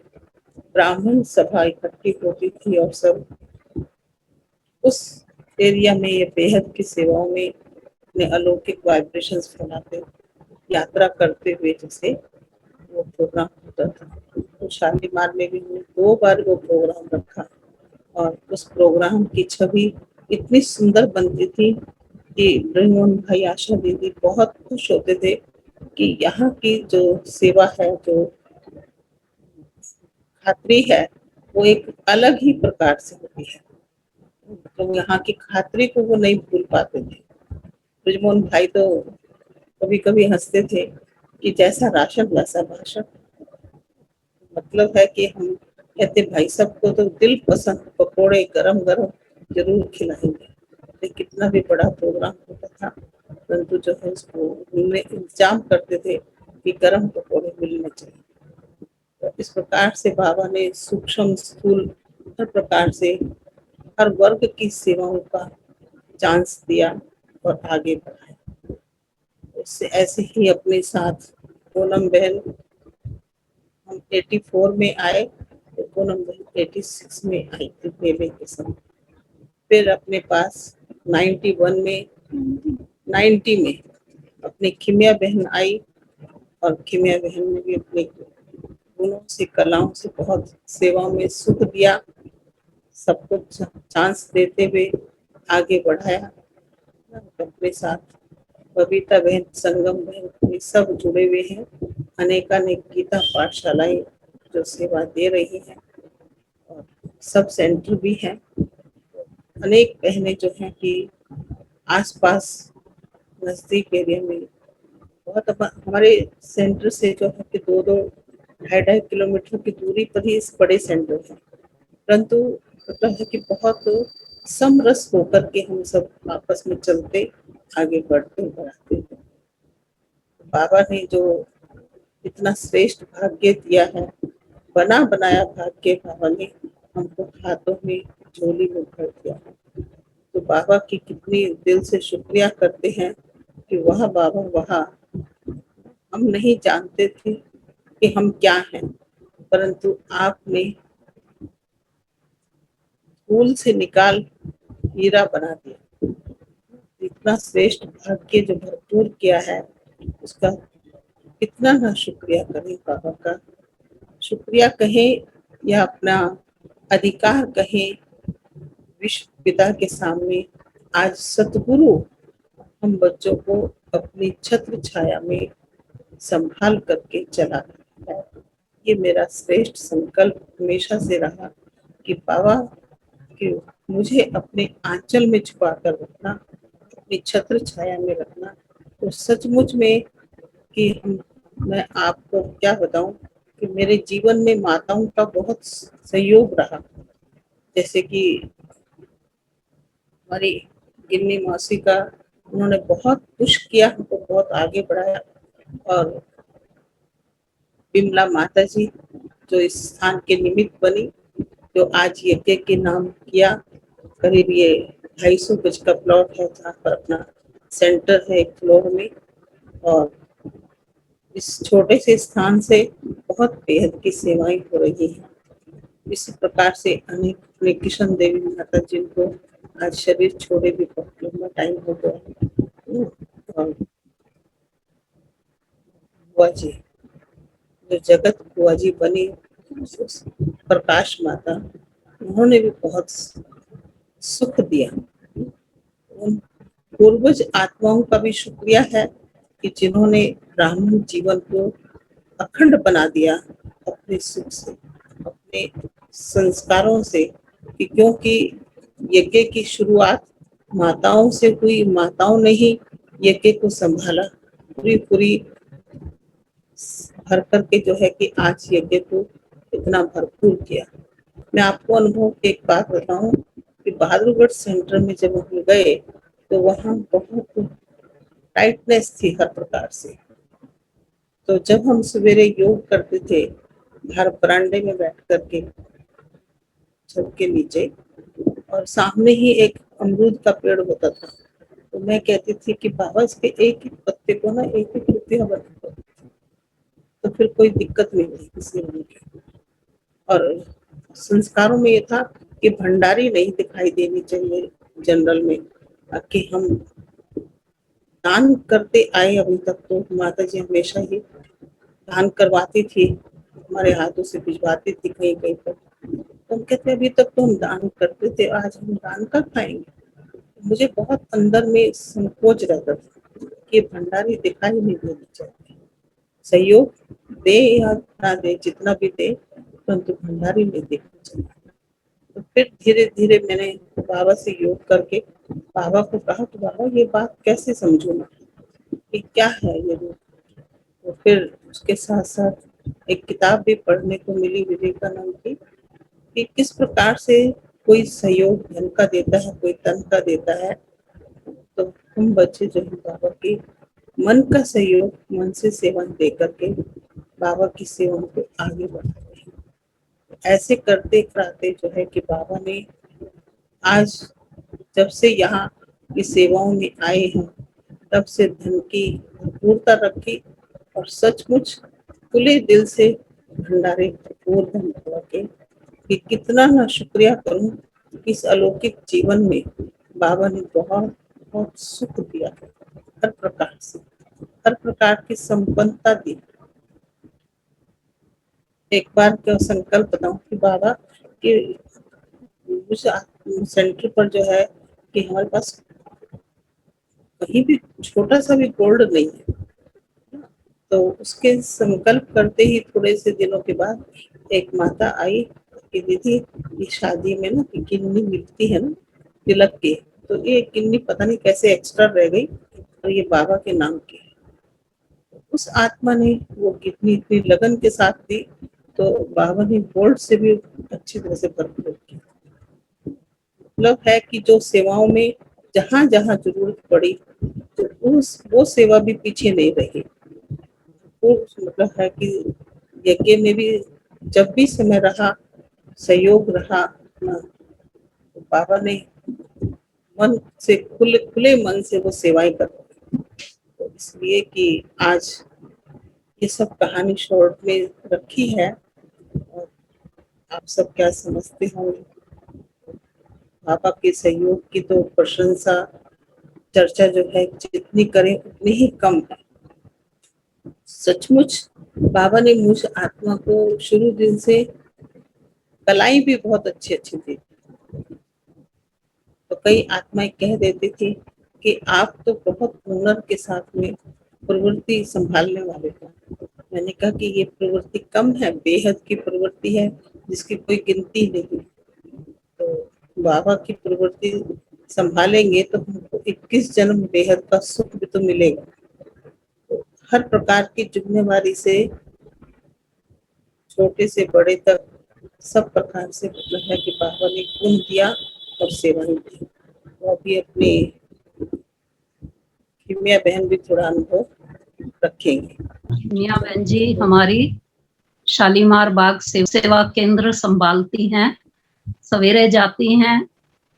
ब्राह्मण सभा इकट्ठी होती थी और सब उस एरिया में ये बेहद की सेवाओं में अपने अलौकिक वाइब्रेशंस फैलाते, यात्रा करते हुए जैसे वो प्रोग्राम होता था। तो शालीमार में भी हमने 2 बार वो प्रोग्राम रखा और उस प्रोग्राम की छवि इतनी सुंदर बनती थी कि ब्रह्मोहन भाई, आशा दीदी बहुत खुश होते थे कि यहाँ की जो सेवा है, जो खात्री है, वो एक अलग ही प्रकार से होती है। तो यहाँ की खात्री को वो नहीं भूल पाते थे। ब्रजमोहन भाई तो कभी कभी हंसते थे कि जैसा राशन वैसा भाषण। मतलब है कि हम कहते भाई सबको तो दिल पसंद पकोड़े गरम गरम जरूर खिलाएंगे। लेकिन कितना भी बड़ा प्रोग्राम होता था, परंतु जो है उसको इंतजाम करते थे कि गरम पकोड़े मिलने चाहिए। तो इस प्रकार से बाबा ने सूक्ष्म स्थूल हर प्रकार से हर वर्ग की सेवाओं का चांस दिया और आगे बढ़ाया। उससे ऐसे ही अपने साथ पूनम बहन, हम 84 में आए तो पूनम बहन 86 में आई थी मेले के समय। फिर अपने पास 90 में अपनी खिमिया बहन आई और खिमिया बहन ने भी अपने गुणों से, कलाओं से बहुत सेवाओं में सुख दिया, सबको चांस देते हुए आगे बढ़ाया। अपने साथ बबीता बहन, संगम बहन, ये सब जुड़े हुए हैं। अनेकानेक गीता पाठशालाएं जो सेवा दे रही हैं और सब सेंटर भी हैं। अनेक बहनें जो हैं कि आसपास नजदीक एरिया में बहुत हमारे सेंटर से जो है कि 2-2, 2.5 किलोमीटर की दूरी पर ही इस बड़े सेंटर है, परंतु मतलब है कि बहुत समरस होकर के हम सब आपस में चलते आगे बढ़ते बढ़ाते। बाबा ने जो इतना श्रेष्ठ भाग्य दिया है, बना बनाया भाग्य बाबा ने हमको हाथों में, झोली में भर दिया है। तो बाबा की कितनी दिल से शुक्रिया करते हैं कि वह बाबा वहाँ, हम नहीं जानते थे कि हम क्या हैं, परंतु आपने धूल से निकाल हीरा बना दिया। इतना श्रेष्ठ भाग्य जो भरपूर किया है, उसका कितना ना शुक्रिया करें बाबा का। शुक्रिया कहें या अपना अधिकार कहें, विश्व पिता के सामने आज सतगुरु हम बच्चों को अपनी छत्र छाया में संभाल करके चला रहा है। ये मेरा श्रेष्ठ संकल्प हमेशा से रहा कि बाबा कि मुझे अपने आंचल में छुपा कर रखना, अपनी छत्र छाया में रखना। तो सचमुच में कि मैं आपको क्या बताऊं कि मेरे जीवन में माताओं का बहुत सहयोग रहा। जैसे कि हमारी गिन्नी मौसी का, उन्होंने बहुत पुश किया, हमको बहुत आगे बढ़ाया। और बिमला माता जी जो इस स्थान के निमित्त बनी, जो आज यज्ञ के नाम किया, करीब ये 250 गज का प्लॉट है जहाँ पर अपना सेंटर है एक फ्लोर में, और इस छोटे से स्थान से बहुत बेहद की सेवाएं हो रही हैं। इसी प्रकार से अनेक अपने किशन देवी माता जिनको आज शरीर छोड़े भी बहुत लंबा टाइम हो गया है, और बुआ जी, जो जगत बुआ जी बनी प्रकाश माता, उन्होंने भी बहुत सुख दिया। उन पूर्वज आत्माओं का भी शुक्रिया है कि जिन्होंने ब्राह्मण जीवन को अखंड बना दिया अपने सुख से, अपने संस्कारों से, कि क्योंकि यज्ञ की शुरुआत माताओं से हुई, माताओं ने ही यज्ञ को संभाला, पूरी भर करके जो है कि आज यज्ञ को इतना भरपूर किया। मैं आपको अनुभव की एक बात बताऊं कि बहादुरगढ़ सेंटर में जब हम गए तो वहाँ बहुत टाइटनेस थी हर प्रकार से। तो जब हम सवेरे योग करते थे बाहर बरामदे में बैठ करके छत के नीचे, और सामने ही एक अमरूद का पेड़ होता था, तो मैं कहती थी कि बाबा इसके एक एक पत्ते को ना एक एक रुपया बना, तो फिर कोई दिक्कत नहीं हुई किसी में। और संस्कारों में ये था कि भंडारी नहीं दिखाई देनी चाहिए जनरल में, कि हम दान करते आए अभी तक, तो माता जी हमेशा ही दान करवाती थी, हमारे हाथों से भिजवाती थी कहीं कहीं पर। तो हम कहते अभी तक तो हम दान करते थे, आज हम दान कर पाएंगे। मुझे बहुत अंदर में संकोच रहता था कि भंडारी दिखाई नहीं देनी चाहिए, सहयोग दे या ना दे, जितना भी दे, परंतु भंडारी नहीं देखना चाहिए। तो फिर धीरे धीरे मैंने बाबा से योग करके बाबा को कहा कि बाबा ये बात कैसे समझूं मैं, कि क्या है ये रूप। तो फिर उसके साथ साथ एक किताब भी पढ़ने को मिली विवेकानंद की, कि किस प्रकार से कोई सहयोग धन का देता है, कोई तन का देता है। तो हम बच्चे जो है बाबा के मन का सहयोग, मन से सेवा दे करके बाबा की सेवा को आगे बढ़ा रहे हैं। ऐसे करते कराते जो है कि बाबा ने आज जब से यहाँ की सेवाओं में आए हैं, तब से धन की भरपूरता रखी, और सचमुच खुले दिल से भंडारे भरपूर धन के, कि कितना ना शुक्रिया करूं, इस अलौकिक जीवन में बाबा ने बहुत बहुत सुख दिया, हर प्रकार से, हर प्रकार की संपन्नता दी। एक बार का संकल्प बताऊं कि बाबा कि उस सेंटर पर जो है कि हमारे पास कहीं भी छोटा सा भी गोल्ड नहीं है, तो उसके संकल्प करते ही थोड़े से दिनों के बाद एक माता आई कि दीदी ये शादी में ना किन्नी मिलती है ना तिलक की, तो ये किन्नी पता नहीं कैसे एक्स्ट्रा रह गई, और ये बाबा के नाम की। उस आत्मा ने वो कितनी इतनी लगन के साथ दी, तो बाबा ने गोल्ड से भी अच्छी तरह से भरपूर किया। मतलब है कि जो सेवाओं में जहाँ जहाँ जरूरत पड़ी, तो वो सेवा भी पीछे नहीं रही। वो मतलब है कि यज्ञ में भी जब भी समय रहा, सहयोग रहा ना, तो बाबा ने मन से खुले मन से वो सेवाएं कर, तो इसलिए कि आज ये सब कहानी शॉर्ट में रखी है, और आप सब क्या समझते होंगे। बाबा के सहयोग की तो प्रशंसा चर्चा जो है जितनी करें उतनी ही कम है। सचमुच बाबा ने मुझ आत्मा को शुरू दिन से कलाई भी बहुत अच्छी अच्छी दी। तो कई आत्माएं कह देती थी कि आप तो बहुत हुनर के साथ में प्रवृत्ति संभालने वाले हो। मैंने कहा कि ये प्रवृत्ति कम है, बेहद की प्रवृत्ति है जिसकी कोई गिनती नहीं। तो बाबा की प्रवृत्ति संभालेंगे तो हमको 21 जन्म बेहद का सुख भी तो मिलेगा। तो हर प्रकार की जिम्मेवारी से छोटे से बड़े तक सब प्रकार से मतलब है कि बाबा ने गुण दिया और सेवाएं दी। वो भी अपनी किमिया बहन भी थोड़ा अनुभव रखेंगे। मिया बहन जी हमारी शालीमार बाग सेवा केंद्र संभालती हैं, सवेरे जाती हैं,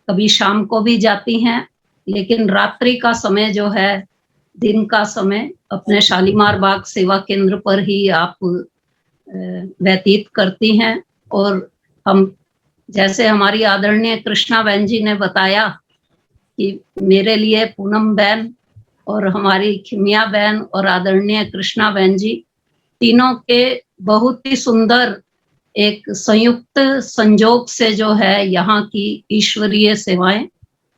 कभी शाम को भी जाती हैं। लेकिन रात्रि का समय जो है, दिन का समय अपने शालीमार बाग सेवा केंद्र पर ही आप व्यतीत करती हैं। और हम, जैसे हमारी आदरणीय कृष्णा बहन जी ने बताया कि मेरे लिए पूनम बहन और हमारी खिमिया बहन और आदरणीय कृष्णा बहन जी तीनों के बहुत ही सुंदर एक संयुक्त संजोग से जो है यहाँ की ईश्वरीय सेवाएं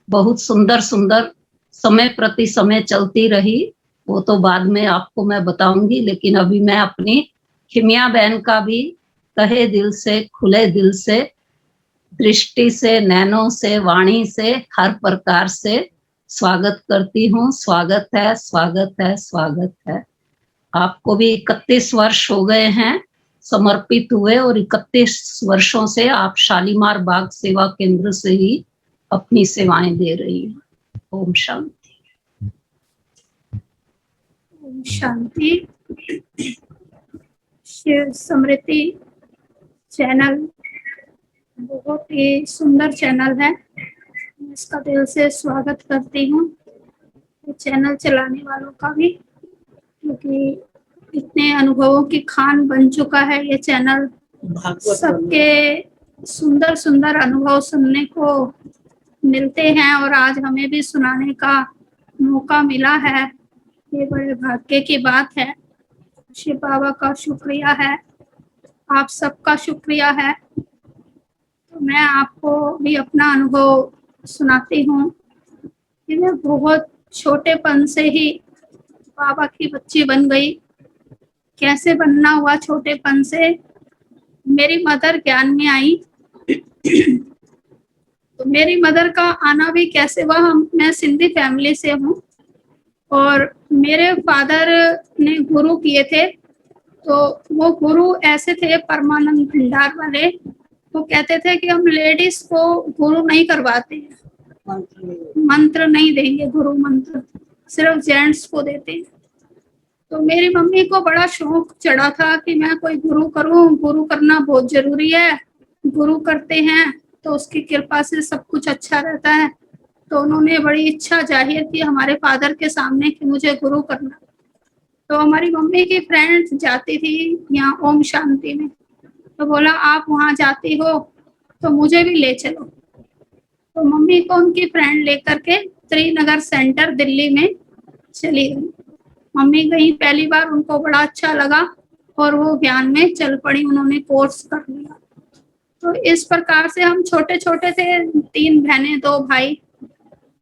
बहुत सुंदर सुंदर समय प्रति समय चलती रही। वो तो बाद में आपको मैं बताऊंगी, लेकिन अभी मैं अपनी खिमिया बहन का भी तहे दिल से, खुले दिल से, दृष्टि से, नैनों से, वाणी से, हर प्रकार से स्वागत करती हूँ। स्वागत है, स्वागत है, स्वागत है। आपको भी 31 वर्ष हो गए हैं समर्पित हुए, और 31 वर्षों से आप शालीमार बाग सेवा केंद्र से ही अपनी सेवाएं दे रही हैं। ओम शांति। ओम शांति। शिव स्मृति चैनल बहुत ही सुंदर चैनल है, मैं इसका दिल से स्वागत करती हूँ, ये चैनल चलाने वालों का भी, क्योंकि इतने अनुभवों की खान बन चुका है ये चैनल। सबके सुंदर सुंदर अनुभव सुनने को मिलते हैं और आज हमें भी सुनाने का मौका मिला है, ये बड़े भाग्य की बात है। शिव बाबा का शुक्रिया है, आप सबका शुक्रिया है। तो मैं आपको भी अपना अनुभव सुनाती हूँ कि मैं बहुत छोटेपन से ही बाबा की बच्ची बन गई। कैसे बनना हुआ छोटेपन से, मेरी मदर ज्ञान में आई। तो मेरी मदर का आना भी कैसे हुआ, मैं सिंधी फैमिली से हूँ और मेरे फादर ने गुरु किए थे। तो वो गुरु ऐसे थे परमानंद भंडार वाले, वो कहते थे कि हम लेडीज को गुरु नहीं करवाते हैं, मंत्र नहीं देंगे, गुरु मंत्र सिर्फ जेंट्स को देते हैं। तो मेरी मम्मी को बड़ा शौक चढ़ा था कि मैं कोई गुरु करूं, गुरु करना बहुत जरूरी है, गुरु करते हैं तो उसकी कृपा से सब कुछ अच्छा रहता है। तो उन्होंने बड़ी इच्छा जाहिर की हमारे फादर के सामने कि मुझे गुरु करना। तो हमारी मम्मी की फ्रेंड जाती थी यहाँ ओम शांति में, तो बोला आप वहाँ जाती हो तो मुझे भी ले चलो। तो मम्मी को उनकी फ्रेंड लेकर के त्रिनगर सेंटर दिल्ली में चली गई। मम्मी गई पहली बार, उनको बड़ा अच्छा लगा और वो ज्ञान में चल पड़ी, उन्होंने कोर्स कर लिया। तो इस प्रकार से हम छोटे छोटे थे, 3 बहनें 2 भाई।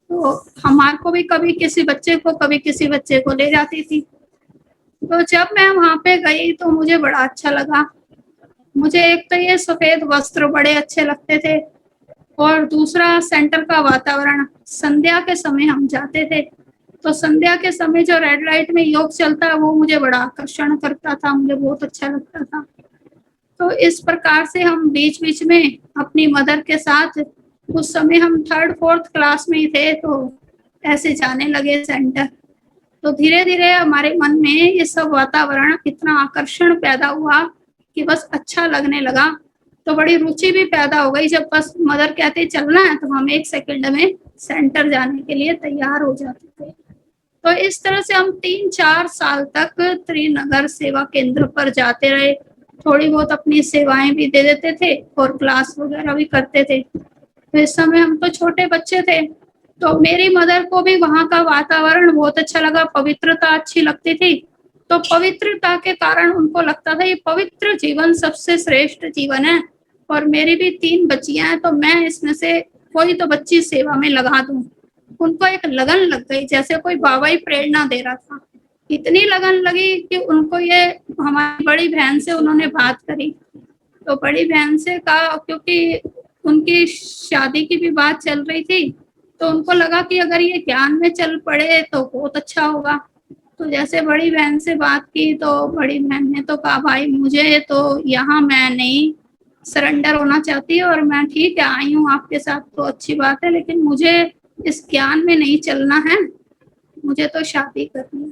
तो हमारे को भी कभी किसी बच्चे को, कभी किसी बच्चे को ले जाती थी। तो जब मैं वहाँ पे गई तो मुझे बड़ा अच्छा लगा। मुझे एक तो ये सफेद वस्त्र बड़े अच्छे लगते थे और दूसरा सेंटर का वातावरण। संध्या के समय हम जाते थे, तो संध्या के समय जो रेड लाइट में योग चलता है वो मुझे बड़ा आकर्षण करता था, मुझे बहुत अच्छा लगता था। तो इस प्रकार से हम बीच बीच में अपनी मदर के साथ, उस समय हम 3rd 4th क्लास में ही थे, तो ऐसे जाने लगे सेंटर। तो धीरे धीरे हमारे मन में ये सब वातावरण इतना आकर्षण पैदा हुआ कि बस अच्छा लगने लगा। तो बड़ी रुचि भी पैदा हो गई। जब बस मदर कहते चलना है तो हम 1 सेकंड में सेंटर जाने के लिए तैयार हो जाते थे। तो इस तरह से हम 3-4 साल तक त्रिनगर सेवा केंद्र पर जाते रहे। थोड़ी बहुत अपनी सेवाएं भी दे देते थे और क्लास वगैरह भी करते थे। तो इस समय हम तो छोटे बच्चे थे, तो मेरी मदर को भी वहाँ का वातावरण बहुत अच्छा लगा, पवित्रता अच्छी लगती थी। तो पवित्रता के कारण उनको लगता था ये पवित्र जीवन सबसे श्रेष्ठ जीवन है। और मेरी भी 3 बच्चियां हैं, तो मैं इसमें से कोई तो बच्ची सेवा में लगा दूं। उनको एक लगन लग गई, जैसे कोई बाबा ही प्रेरणा दे रहा था। इतनी लगन लगी कि उनको ये, हमारी बड़ी बहन से उन्होंने बात करी। तो बड़ी बहन से कहा, क्योंकि उनकी शादी की भी बात चल रही थी, तो उनको लगा कि अगर ये ज्ञान में चल पड़े तो बहुत अच्छा होगा। तो जैसे बड़ी बहन से बात की तो बड़ी बहन ने तो कहा भाई मुझे तो यहाँ मैं नहीं सरेंडर होना चाहती, और मैं ठीक है आई हूँ आपके साथ तो अच्छी बात है, लेकिन मुझे इस ज्ञान में नहीं चलना है, मुझे तो शादी करनी है।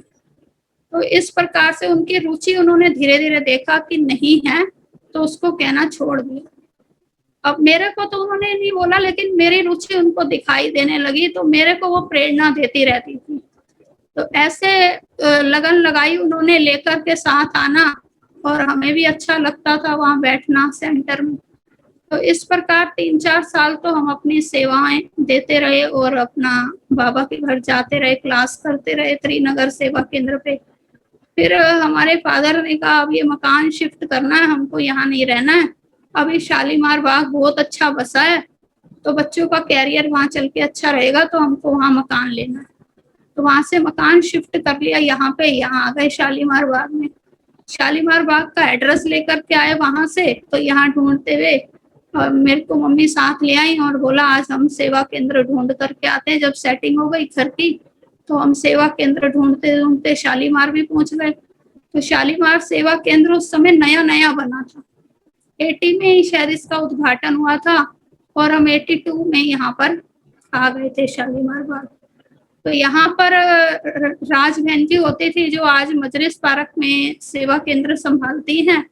तो इस प्रकार से उनकी रुचि उन्होंने धीरे धीरे देखा कि नहीं है, तो उसको कहना छोड़ दिया। अब मेरे को तो उन्होंने नहीं बोला, लेकिन मेरी रुचि उनको दिखाई देने लगी, तो मेरे को वो प्रेरणा देती रहती थी। तो ऐसे लगन लगाई उन्होंने लेकर के साथ आना, और हमें भी अच्छा लगता था वहाँ बैठना सेंटर में। तो इस प्रकार 3-4 साल तो हम अपनी सेवाएं देते रहे और अपना बाबा के घर जाते रहे, क्लास करते रहे त्रिनगर सेवा केंद्र पे। फिर हमारे फादर ने कहा अब ये मकान शिफ्ट करना है, हमको यहाँ नहीं रहना है, अभी शालीमार बाग बहुत अच्छा बसा है, तो बच्चों का कैरियर वहाँ चल के अच्छा रहेगा, तो हमको वहाँ मकान लेना है। तो वहाँ से मकान शिफ्ट कर लिया यहाँ पे, यहाँ आ गए शालीमार बाग में। शालीमार बाग का एड्रेस लेकर के आए वहां से, तो यहाँ ढूंढते हुए और मेरे को मम्मी साथ ले आई और बोला आज हम सेवा केंद्र ढूंढ करके आते हैं। जब सेटिंग हो गई घर की, तो हम सेवा केंद्र ढूंढते ढूंढते शालीमार भी पहुंच गए। तो शालीमार सेवा केंद्र उस समय नया नया बना था, 80 में ही शायद इसका उद्घाटन हुआ था, और हम 82 में यहाँ पर आ गए थे शालीमार बाग। तो यहाँ पर राज बहन जी होती थी, जो आज मजलिस पार्क में सेवा केंद्र संभालती हैं।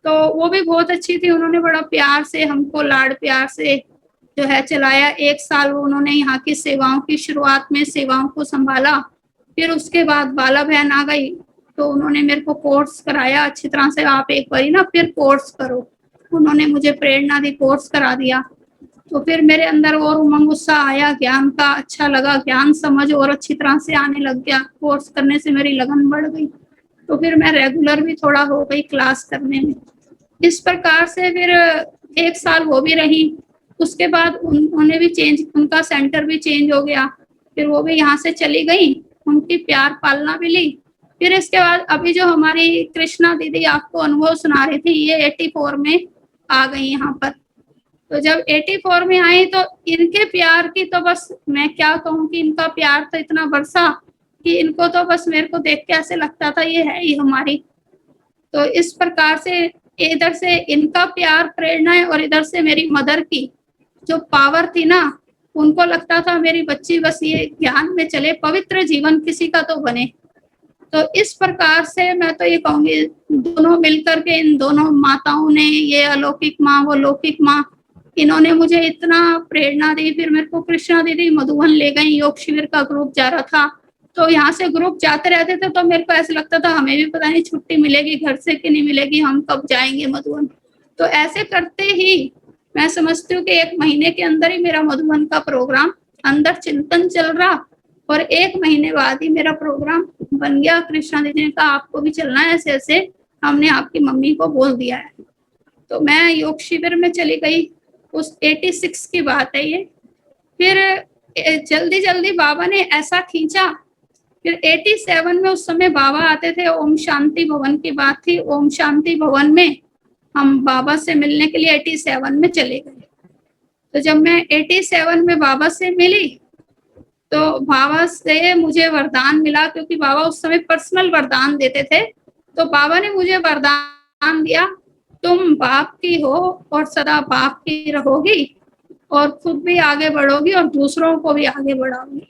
तो वो भी बहुत अच्छी थी, उन्होंने बड़ा प्यार से हमको लाड़ प्यार से जो है चलाया। 1 साल उन्होंने यहाँ की सेवाओं की शुरुआत में सेवाओं को संभाला। फिर उसके बाद बाला बहन आ गई, तो उन्होंने मेरे को कोर्स कराया अच्छी तरह से, आप एक बारी ना फिर कोर्स करो। उन्होंने मुझे प्रेरणा दी, कोर्स करा दिया। तो फिर मेरे अंदर और उमंग उत्साह आया, ज्ञान का अच्छा लगा, ज्ञान समझ और अच्छी तरह से आने लग गया। कोर्स करने से मेरी लगन बढ़ गई, तो फिर मैं रेगुलर भी थोड़ा हो गई क्लास करने में। इस प्रकार से फिर 1 साल वो भी रही। उसके बाद उन्होंने भी चेंज, उनका सेंटर भी चेंज हो गया, फिर वो भी यहाँ से चली गई, उनकी प्यार पालना भी ली। फिर इसके बाद अभी जो हमारी कृष्णा दीदी आपको अनुभव सुना रही थी, ये 84 में आ गई यहाँ पर। तो जब 84 में आई, तो इनके प्यार की तो बस मैं क्या कहूँ कि इनका प्यार तो इतना बरसा कि इनको तो बस मेरे को देख के ऐसे लगता था ये है ही हमारी। तो इस प्रकार से इधर से इनका प्यार प्रेरणा है, और इधर से मेरी मदर की जो पावर थी ना, उनको लगता था मेरी बच्ची बस ये ज्ञान में चले, पवित्र जीवन किसी का तो बने। तो इस प्रकार से मैं तो ये कहूंगी, दोनों मिलकर के, इन दोनों माताओं ने, ये अलौकिक माँ वो लौकिक माँ, इन्होंने मुझे इतना प्रेरणा दी। फिर मेरे को कृष्णा दीदी मधुबन ले गई, योग शिविर का ग्रुप जा रहा था, तो यहाँ से ग्रुप जाते रहते थे, तो मेरे को ऐसा लगता था हमें भी पता नहीं छुट्टी मिलेगी घर से कि नहीं मिलेगी, हम कब जाएंगे मधुबन। तो ऐसे करते ही मैं समझती हूँ कि 1 महीने के अंदर ही मेरा मधुबन का प्रोग्राम, अंदर चिंतन चल रहा, और 1 महीने बाद ही मेरा प्रोग्राम बन गया। कृष्णा दीदी ने कहा आपको भी चलना है, ऐसे ऐसे हमने आपकी मम्मी को बोल दिया है। तो मैं योग शिविर में चली गई, उस 86 की बात है ये। फिर जल्दी जल्दी बाबा ने ऐसा खींचा, फिर 87 में उस समय बाबा आते थे, ओम शांति भवन की बात थी, ओम शांति भवन में हम बाबा से मिलने के लिए 87 में चले गए। तो जब मैं 87 में बाबा से मिली, तो बाबा से मुझे वरदान मिला, क्योंकि बाबा उस समय पर्सनल वरदान देते थे। तो बाबा ने मुझे वरदान दिया, तुम बाप की हो और सदा बाप की रहोगी, और खुद भी आगे बढ़ोगी और दूसरों को भी आगे बढ़ाओगी।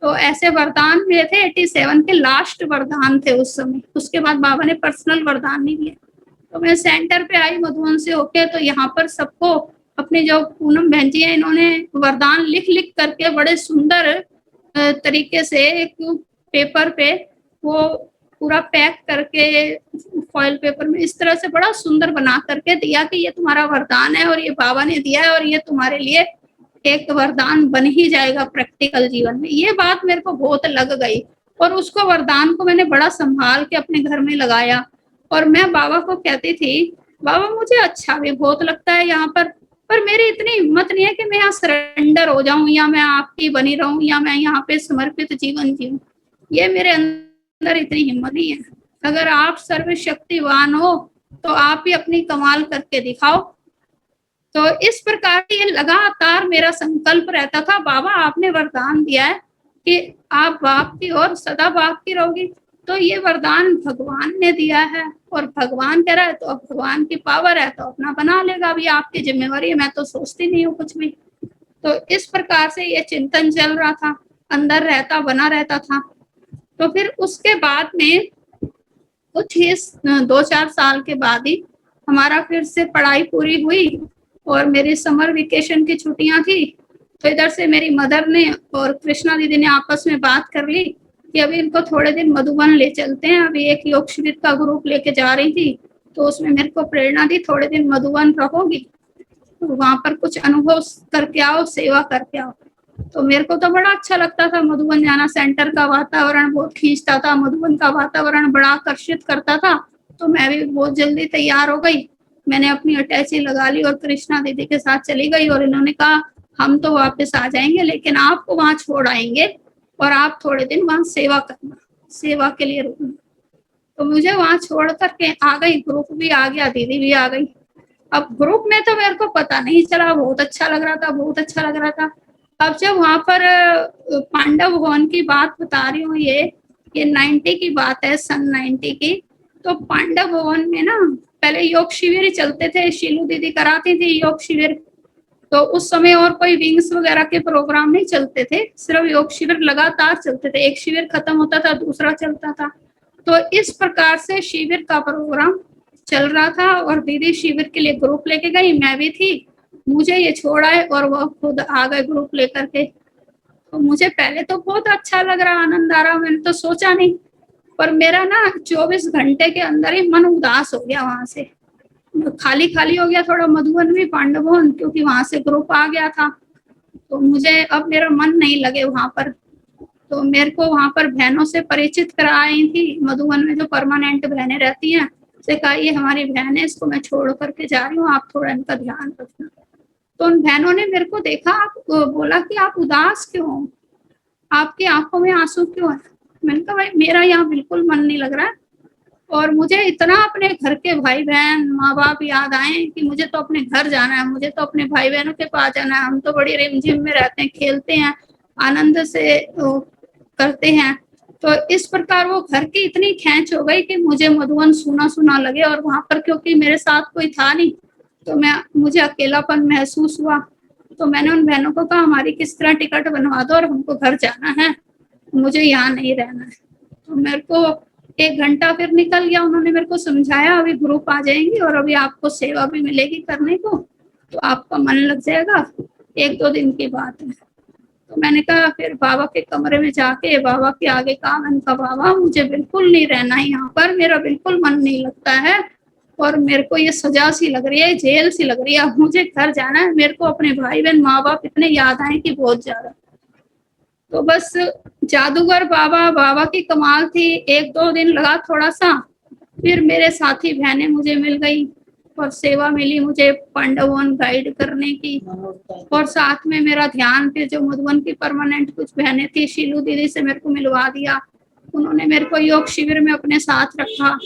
तो ऐसे वरदान दिए थे, 87 के लास्ट वरदान थे उस समय। उसके बाद बाबा ने पर्सनल वरदान नहीं दिए। तो मैं सेंटर पे आई मधुबन से होके, तो यहाँ पर सबको अपने जो पूनम बहन जी है, इन्होंने वरदान लिख लिख करके बड़े सुंदर तरीके से एक पेपर पे वो पूरा पैक करके फॉइल पेपर में इस तरह से बड़ा सुंदर बना करके दिया कि ये तुम्हारा वरदान है और ये बाबा ने दिया है, और ये तुम्हारे लिए एक वरदान बन ही जाएगा प्रैक्टिकल जीवन में। ये बात मेरे को बहुत लग गई, और उसको वरदान को मैंने बड़ा संभाल के अपने घर में लगाया। और मैं बाबा को कहती थी, बाबा मुझे अच्छा भी बहुत लगता है यहाँ पर मेरी इतनी हिम्मत नहीं है कि मैं यहाँ सरेंडर हो जाऊं, या मैं आपकी बनी रहूं, या मैं यहाँ पे समर्पित जीवन जीऊं। ये मेरे अंदर इतनी हिम्मत नहीं है। अगर आप सर्वशक्तिवान हो तो आप ही अपनी कमाल करके दिखाओ। तो इस प्रकार ये लगातार मेरा संकल्प रहता था, बाबा आपने वरदान दिया है कि आप बाप की और सदा बाप की रहोगी, तो ये वरदान भगवान ने दिया है, और भगवान कह रहा है तो अब भगवान की पावर है तो अपना बना लेगा, अभी आपकी जिम्मेवारी है, मैं तो सोचती नहीं हूँ कुछ भी। तो इस प्रकार से ये चिंतन चल रहा था, अंदर रहता बना रहता था। तो फिर उसके बाद में कुछ ही 2-4 साल के बाद ही हमारा फिर से पढ़ाई पूरी हुई, और मेरी समर वेकेशन की छुट्टियां थी, तो इधर से मेरी मदर ने और कृष्णा दीदी ने आपस में बात कर ली कि अभी इनको थोड़े दिन मधुबन ले चलते हैं। अभी एक योग शिविर का ग्रुप लेके जा रही थी, तो उसमें मेरे को प्रेरणा दी थोड़े दिन मधुबन रहोगी तो वहां पर कुछ अनुभव करके आओ, सेवा करके आओ। तो मेरे को तो बड़ा अच्छा लगता था मधुबन जाना, सेंटर का वातावरण बहुत खींचता था, मधुबन का वातावरण बड़ा आकर्षित करता था। तो मैं भी बहुत जल्दी तैयार हो गई, मैंने अपनी अटैची लगा ली और कृष्णा दीदी के साथ चली गई। और इन्होंने कहा हम तो वापस आ जाएंगे लेकिन आपको वहां छोड़ आएंगे और आप थोड़े दिन वहां सेवा करना, सेवा के लिए रुकना। तो मुझे वहां छोड़ करके आ गई, ग्रुप भी आ गया, दीदी भी आ गई। अब ग्रुप में तो मेरे को पता नहीं चला, बहुत अच्छा लग रहा था, बहुत अच्छा लग रहा था। अब जब वहां पर पांडव भवन की बात बता रही हूँ, ये 90 की बात है, सन 90 की। तो पांडव भवन में ना पहले योग शिविर ही चलते थे, शीलू दीदी कराती थी योग शिविर। तो उस समय और कोई विंग्स वगैरह के प्रोग्राम नहीं चलते थे, सिर्फ योग शिविर लगातार चलते थे, एक शिविर खत्म होता था दूसरा चलता था। तो इस प्रकार से शिविर का प्रोग्राम चल रहा था और दीदी शिविर के लिए ग्रुप लेके गई, मैं भी थी। मुझे ये छोड़ा है और वो खुद आ गए ग्रुप लेकर के। तो मुझे पहले तो बहुत अच्छा लग रहा, आनंद आ रहा, मैंने तो सोचा नहीं। पर मेरा ना 24 घंटे के अंदर ही मन उदास हो गया, वहां से खाली खाली हो गया थोड़ा मधुबन में, पांडव भवन, क्योंकि वहां से ग्रुप आ गया था। तो मुझे अब मेरा मन नहीं लगे वहां पर। तो मेरे को वहां पर बहनों से परिचित कराई थी, मधुबन में जो परमानेंट बहनें रहती हैं, से कहा ये हमारी बहन है, इसको मैं छोड़ करके जा रही हूँ, आप थोड़ा इनका ध्यान रखना। तो उन बहनों ने मेरे को देखा, बोला कि आप उदास क्यों हो, आपकी आंखों में आंसू क्यों है। मैंने कहा भाई मेरा यहाँ बिल्कुल मन नहीं लग रहा है और मुझे इतना अपने घर के भाई बहन माँ बाप याद आए कि मुझे तो अपने घर जाना है, मुझे तो अपने भाई बहनों के पास जाना है। हम तो बड़ी रिमझिम में रहते हैं, खेलते हैं, आनंद से करते हैं। तो इस प्रकार वो घर की इतनी खेच हो गई कि मुझे मधुबन सुना सुना लगे। और वहां पर क्योंकि मेरे साथ कोई था नहीं, तो मुझे अकेलापन महसूस हुआ। तो मैंने उन बहनों को कहा हमारी किस तरह टिकट बनवा दो और हमको घर जाना है, मुझे यहाँ नहीं रहना है। तो मेरे को 1 घंटा फिर निकल गया, उन्होंने मेरे को समझाया अभी ग्रुप आ जाएंगे और अभी आपको सेवा भी मिलेगी करने को, तो आपका मन लग जाएगा, 1-2 दिन की बात है। तो मैंने कहा फिर बाबा के कमरे में जाके बाबा के आगे कहा, मैंने कहा बाबा मुझे बिल्कुल नहीं रहना है यहाँ पर, मेरा बिल्कुल मन नहीं लगता है और मेरे को ये सजा सी लग रही है, जेल सी लग रही है, मुझे घर जाना है। मेरे को अपने भाई बहन माँ बाप इतने याद आए कि बहुत ज्यादा। तो बस जादूगर बाबा की कमाल थी। 1-2 दिन लगा थोड़ा सा, फिर मेरे साथी बहनें मुझे मिल गई और सेवा मिली मुझे पांडवन गाइड करने की। और साथ में मेरा ध्यान फिर जो मधुबन की परमानेंट कुछ बहनें थी, शीलू दीदी से मेरे को मिलवा दिया, उन्होंने मेरे को योग शिविर में अपने साथ रखा।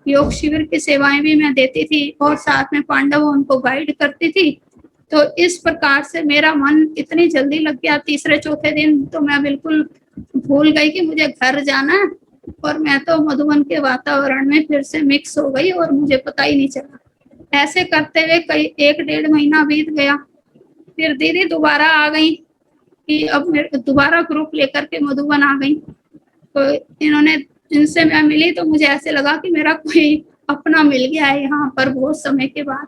योग शिविर की सेवाएं भी मैं देती थी और साथ में पांडव उनको गाइड करती थी। तो इस प्रकार से मेरा मन इतनी जल्दी लग गया, 3-4 दिन तो मैं बिल्कुल भूल गई कि मुझे घर जाना है और मैं तो मधुबन के वातावरण में फिर से मिक्स हो गई और मुझे पता ही नहीं चला। ऐसे करते हुए कई 1-1.5 महीना बीत गया। फिर दीदी दोबारा आ गई कि अब मेरे दोबारा ग्रुप लेकर के मधुबन आ गई। तो इन्होंने, इनसे मैं मिली तो मुझे ऐसे लगा कि मेरा कोई अपना मिल गया है यहाँ पर बहुत समय के बाद।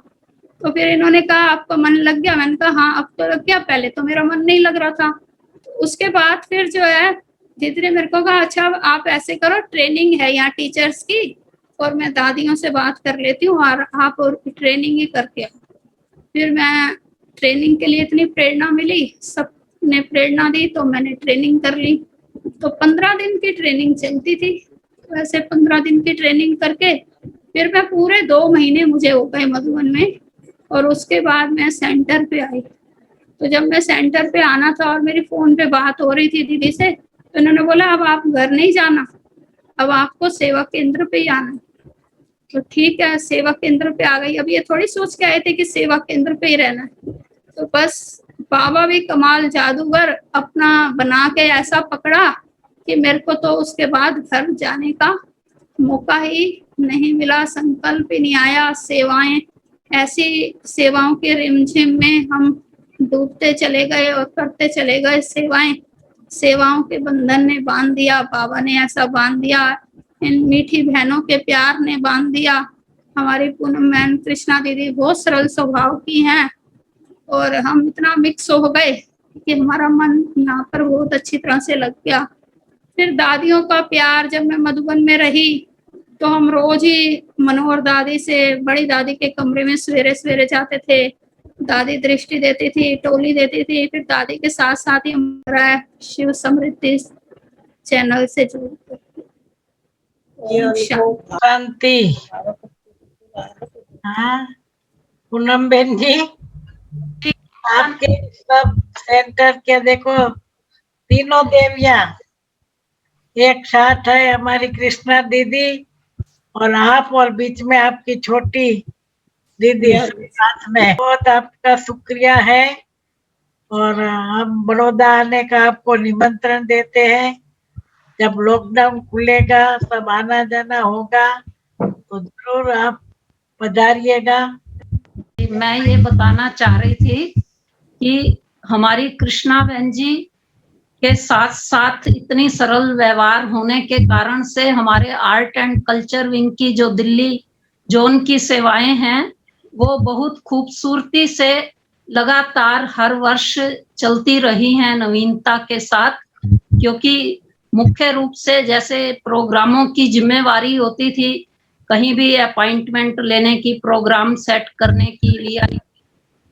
तो फिर इन्होंने कहा आपका मन लग गया, मैंने कहा हाँ अब तो लग गया, पहले तो मेरा मन नहीं लग रहा था। तो उसके बाद फिर जो है दीदी ने मेरे को कहा अच्छा आप ऐसे करो, ट्रेनिंग है यहाँ टीचर्स की और मैं दादियों से बात कर लेती हूँ और आप ट्रेनिंग ही करके आओ। फिर मैं ट्रेनिंग के लिए इतनी प्रेरणा मिली, सबने प्रेरणा दी तो मैंने ट्रेनिंग कर ली। तो 15 दिन की ट्रेनिंग चलती थी। तो ऐसे 15 दिन की ट्रेनिंग करके फिर मैं पूरे 2 महीने मुझे हो गए मधुबन में और उसके बाद मैं सेंटर पे आई। तो जब मैं सेंटर पे आना था और मेरी फोन पे बात हो रही थी दीदी से, तो इन्होंने बोला अब आप घर नहीं जाना, अब आपको सेवा केंद्र पे ही आना। तो ठीक है, सेवा केंद्र पे आ गई। अब ये थोड़ी सोच के आए थे कि सेवा केंद्र पे ही रहना है। तो बस बाबा भी कमाल जादूगर अपना बना के ऐसा पकड़ा कि मेरे को तो उसके बाद घर जाने का मौका ही नहीं मिला, संकल्प ही नहीं आया। सेवाएं, ऐसी सेवाओं के रिमझिम में हम डूबते चले गए और करते चले गए सेवाएं। सेवाओं के बंधन ने बांध दिया, बाबा ने ऐसा बांध दिया, इन मीठी बहनों के प्यार ने बांध दिया। हमारी पूनम बहन कृष्णा दीदी बहुत सरल स्वभाव की हैं और हम इतना मिक्स हो गए कि हमारा मन यहाँ पर बहुत अच्छी तरह से लग गया। फिर दादियों का प्यार, जब मैं मधुबन में रही तो हम रोज ही मनोहर दादी से, बड़ी दादी के कमरे में सवेरे सवेरे जाते थे। दादी दृष्टि देती थी, टोली देती थी। फिर दादी के साथ साथ ही हमारा शिव समृद्धि चैनल से जुड़े। ये ओम अनुभव शांति। हाँ पूनम बहन जी, आपके सब सेंटर के देखो तीनों देवियां एक साथ है, हमारी कृष्णा दीदी और आप, और बीच में आपकी छोटी दीदी साथ में। बहुत आपका शुक्रिया है। और हम बड़ौदा आने का आपको निमंत्रण देते हैं। जब लॉकडाउन खुलेगा, सब आना जाना होगा, तो जरूर आप पधारिएगा। मैं ये बताना चाह रही थी कि हमारी कृष्णा बहन जी के साथ साथ इतनी सरल व्यवहार होने के कारण से हमारे आर्ट एंड कल्चर विंग की जो दिल्ली जोन की सेवाएं हैं वो बहुत खूबसूरती से लगातार हर वर्ष चलती रही हैं नवीनता के साथ। क्योंकि मुख्य रूप से जैसे प्रोग्रामों की जिम्मेवारी होती थी, कहीं भी अपॉइंटमेंट लेने की, प्रोग्राम सेट करने की या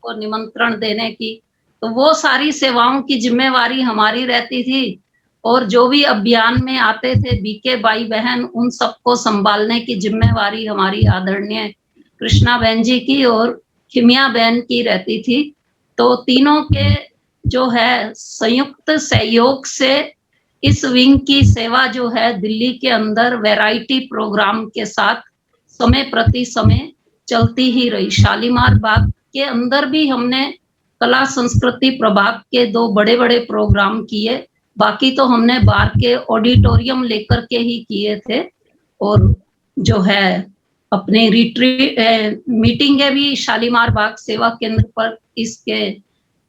को निमंत्रण देने की, तो वो सारी सेवाओं की जिम्मेवारी हमारी रहती थी। और जो भी अभियान में आते थे बीके भाई बहन, उन सबको संभालने की जिम्मेवारी हमारी आदरणीय कृष्णा बहन जी की और खिमिया बहन की रहती थी। तो तीनों के जो है संयुक्त सहयोग से इस विंग की सेवा जो है दिल्ली के अंदर वैरायटी प्रोग्राम के साथ समय प्रति समय चलती ही रही। शालीमार बाग के अंदर भी हमने कला संस्कृति प्रभाग के 2 बड़े बड़े प्रोग्राम किए, बाकी तो हमने बाहर के ऑडिटोरियम लेकर के ही किए थे। और जो है अपने रिट्रीट मीटिंगें भी शालीमार बाग सेवा केंद्र पर इसके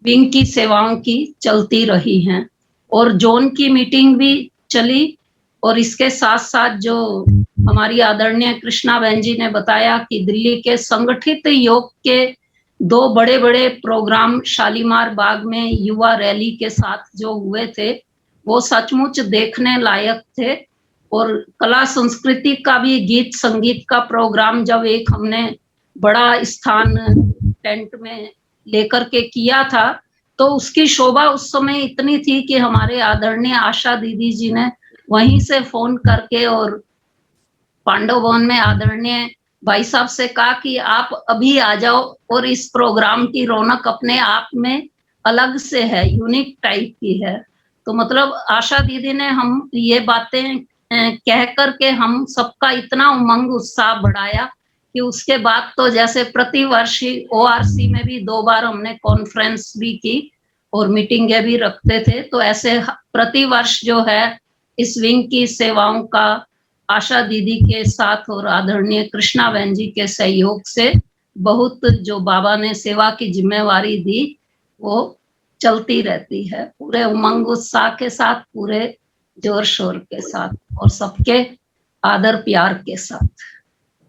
विंग की सेवाओं की चलती रही हैं। और जोन की मीटिंग भी चली। और इसके साथ साथ जो हमारी आदरणीय कृष्णा बहन जी ने बताया कि दिल्ली के संगठित योग के 2 बड़े बड़े प्रोग्राम शालीमार बाग में युवा रैली के साथ जो हुए थे वो सचमुच देखने लायक थे। और कला संस्कृति का भी गीत संगीत का प्रोग्राम जब एक हमने बड़ा स्थान टेंट में लेकर के किया था तो उसकी शोभा उस समय इतनी थी कि हमारे आदरणीय आशा दीदी जी ने वहीं से फोन करके और पांडव भवन में आदरणीय भाई साहब से कहा कि आप अभी आ जाओ। और इस प्रोग्राम की रौनक अपने आप में अलग से है, यूनिक टाइप की है। तो मतलब आशा दीदी ने हम ये बातें कह करके हम सबका इतना उमंग उत्साह बढ़ाया कि उसके बाद तो जैसे प्रतिवर्ष ORC में भी 2 बार हमने कॉन्फ्रेंस भी की और मीटिंगें भी रखते थे। तो ऐसे प्रतिवर्ष जो है इस विंग की सेवाओं का आशा दीदी के साथ और आदरणीय कृष्णा बहन जी के सहयोग से बहुत जो बाबा ने सेवा की जिम्मेवारी दी वो चलती रहती है, पूरे उमंग उत्साह के साथ, पूरे जोर शोर के साथ और सबके आदर प्यार के साथ।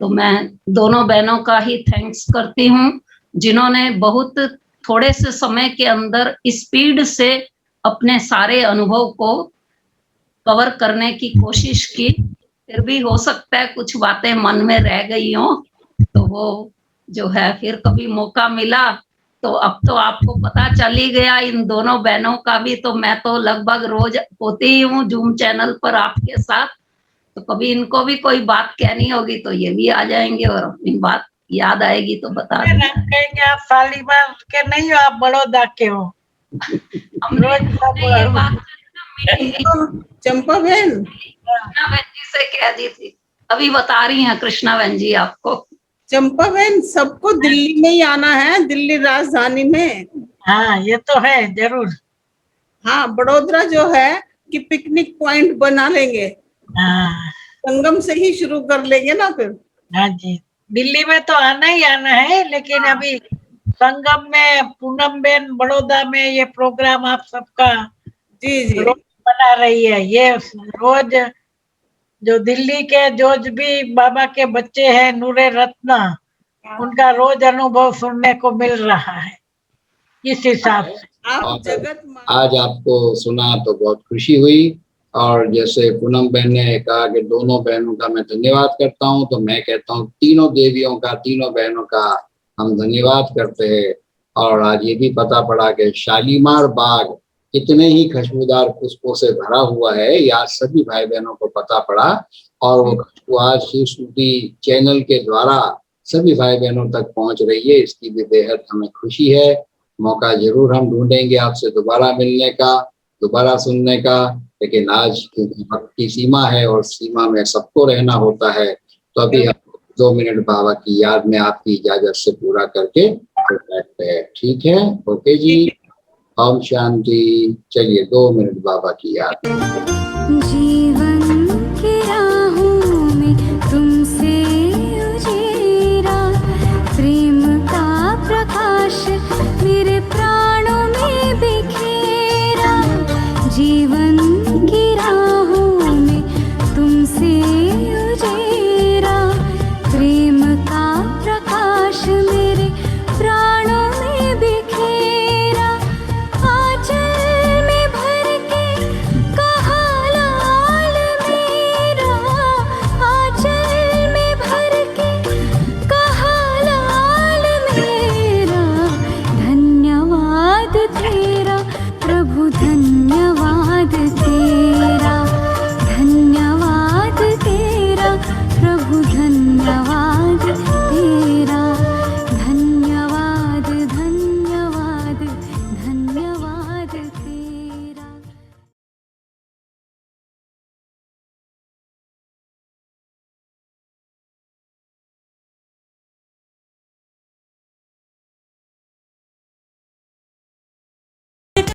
तो मैं दोनों बहनों का ही थैंक्स करती हूँ जिन्होंने बहुत थोड़े से समय के अंदर स्पीड से अपने सारे अनुभव को कवर करने की कोशिश की। फिर भी हो सकता है कुछ बातें मन में रह गई हो, तो वो जो है फिर कभी मौका मिला तो अब तो आपको पता चल ही गया इन दोनों बहनों का भी। तो मैं तो लगभग रोज होती ही हूँ जूम चैनल पर आपके साथ, तो कभी इनको भी कोई बात कहनी होगी तो ये भी आ जाएंगे और अपनी बात याद आएगी तो बता देंगे। कहेंगे आप शालीमार के नहीं हो, आप बड़ौदा के हो। हमने ये बात चंपा बहन कृष्णा बहन जी से कह दी थी, अभी बता रही हैं कृष्णा बहन जी आपको। चंपा बहन सबको दिल्ली में ही आना है, दिल्ली राजधानी में। हाँ ये तो है जरूर। हाँ बड़ोदरा जो है कि पिकनिक पॉइंट बना लेंगे, हाँ संगम से ही शुरू कर लेंगे ना फिर। हाँ जी, दिल्ली में तो आना ही आना है, लेकिन अभी संगम में पूनम बेन बड़ौदा में ये प्रोग्राम आप सबका जी जी रोज बना रही है। ये रोज जो दिल्ली के जो भी बाबा के बच्चे हैं नूरे रत्ना, उनका रोज अनुभव सुनने को मिल रहा है। इस हिसाब से। आप और जगत माँ आज आपको सुना तो बहुत खुशी हुई। और जैसे पूनम बहन ने कहा कि दोनों बहनों का मैं धन्यवाद करता हूँ, तो मैं कहता हूँ तीनों देवियों का, तीनों बहनों का हम धन्यवाद करते हैं। और आज ये भी पता पड़ा कि शालीमार बाग कितने ही खुशबूदार पुष्पों से भरा हुआ है, ये आज सभी भाई बहनों को पता पड़ा। और वो खुशबू आज शिव श्रुति चैनल के द्वारा सभी भाई बहनों तक पहुंच रही है, इसकी भी बेहद हमें खुशी है। मौका जरूर हम ढूंढेंगे आपसे दोबारा मिलने का, दोबारा सुनने का, लेकिन आज क्योंकि वक्त की सीमा है और सीमा में सबको रहना होता है, तो अभी हम 2 मिनट बाबा की याद में आपकी इजाजत से पूरा करके फिर बैठते हैं। ठीक है, ओके जी, ओम शांति। चलिए 2 मिनट बाबा की याद में। जीवन की राहों में तुमसे उजेरा, प्रेम का प्रकाश मेरे प्राणों में बिखेरा। जीवन की राहों में तुमसे उजेरा, प्रेम का प्रकाश मेरे प्राणों में बिखेरा। आंचल में भर के कहा लाल मेरा, आंचल में भर के कहा लाल मेरा। धन्यवाद तेरा प्रभु, धन्यवाद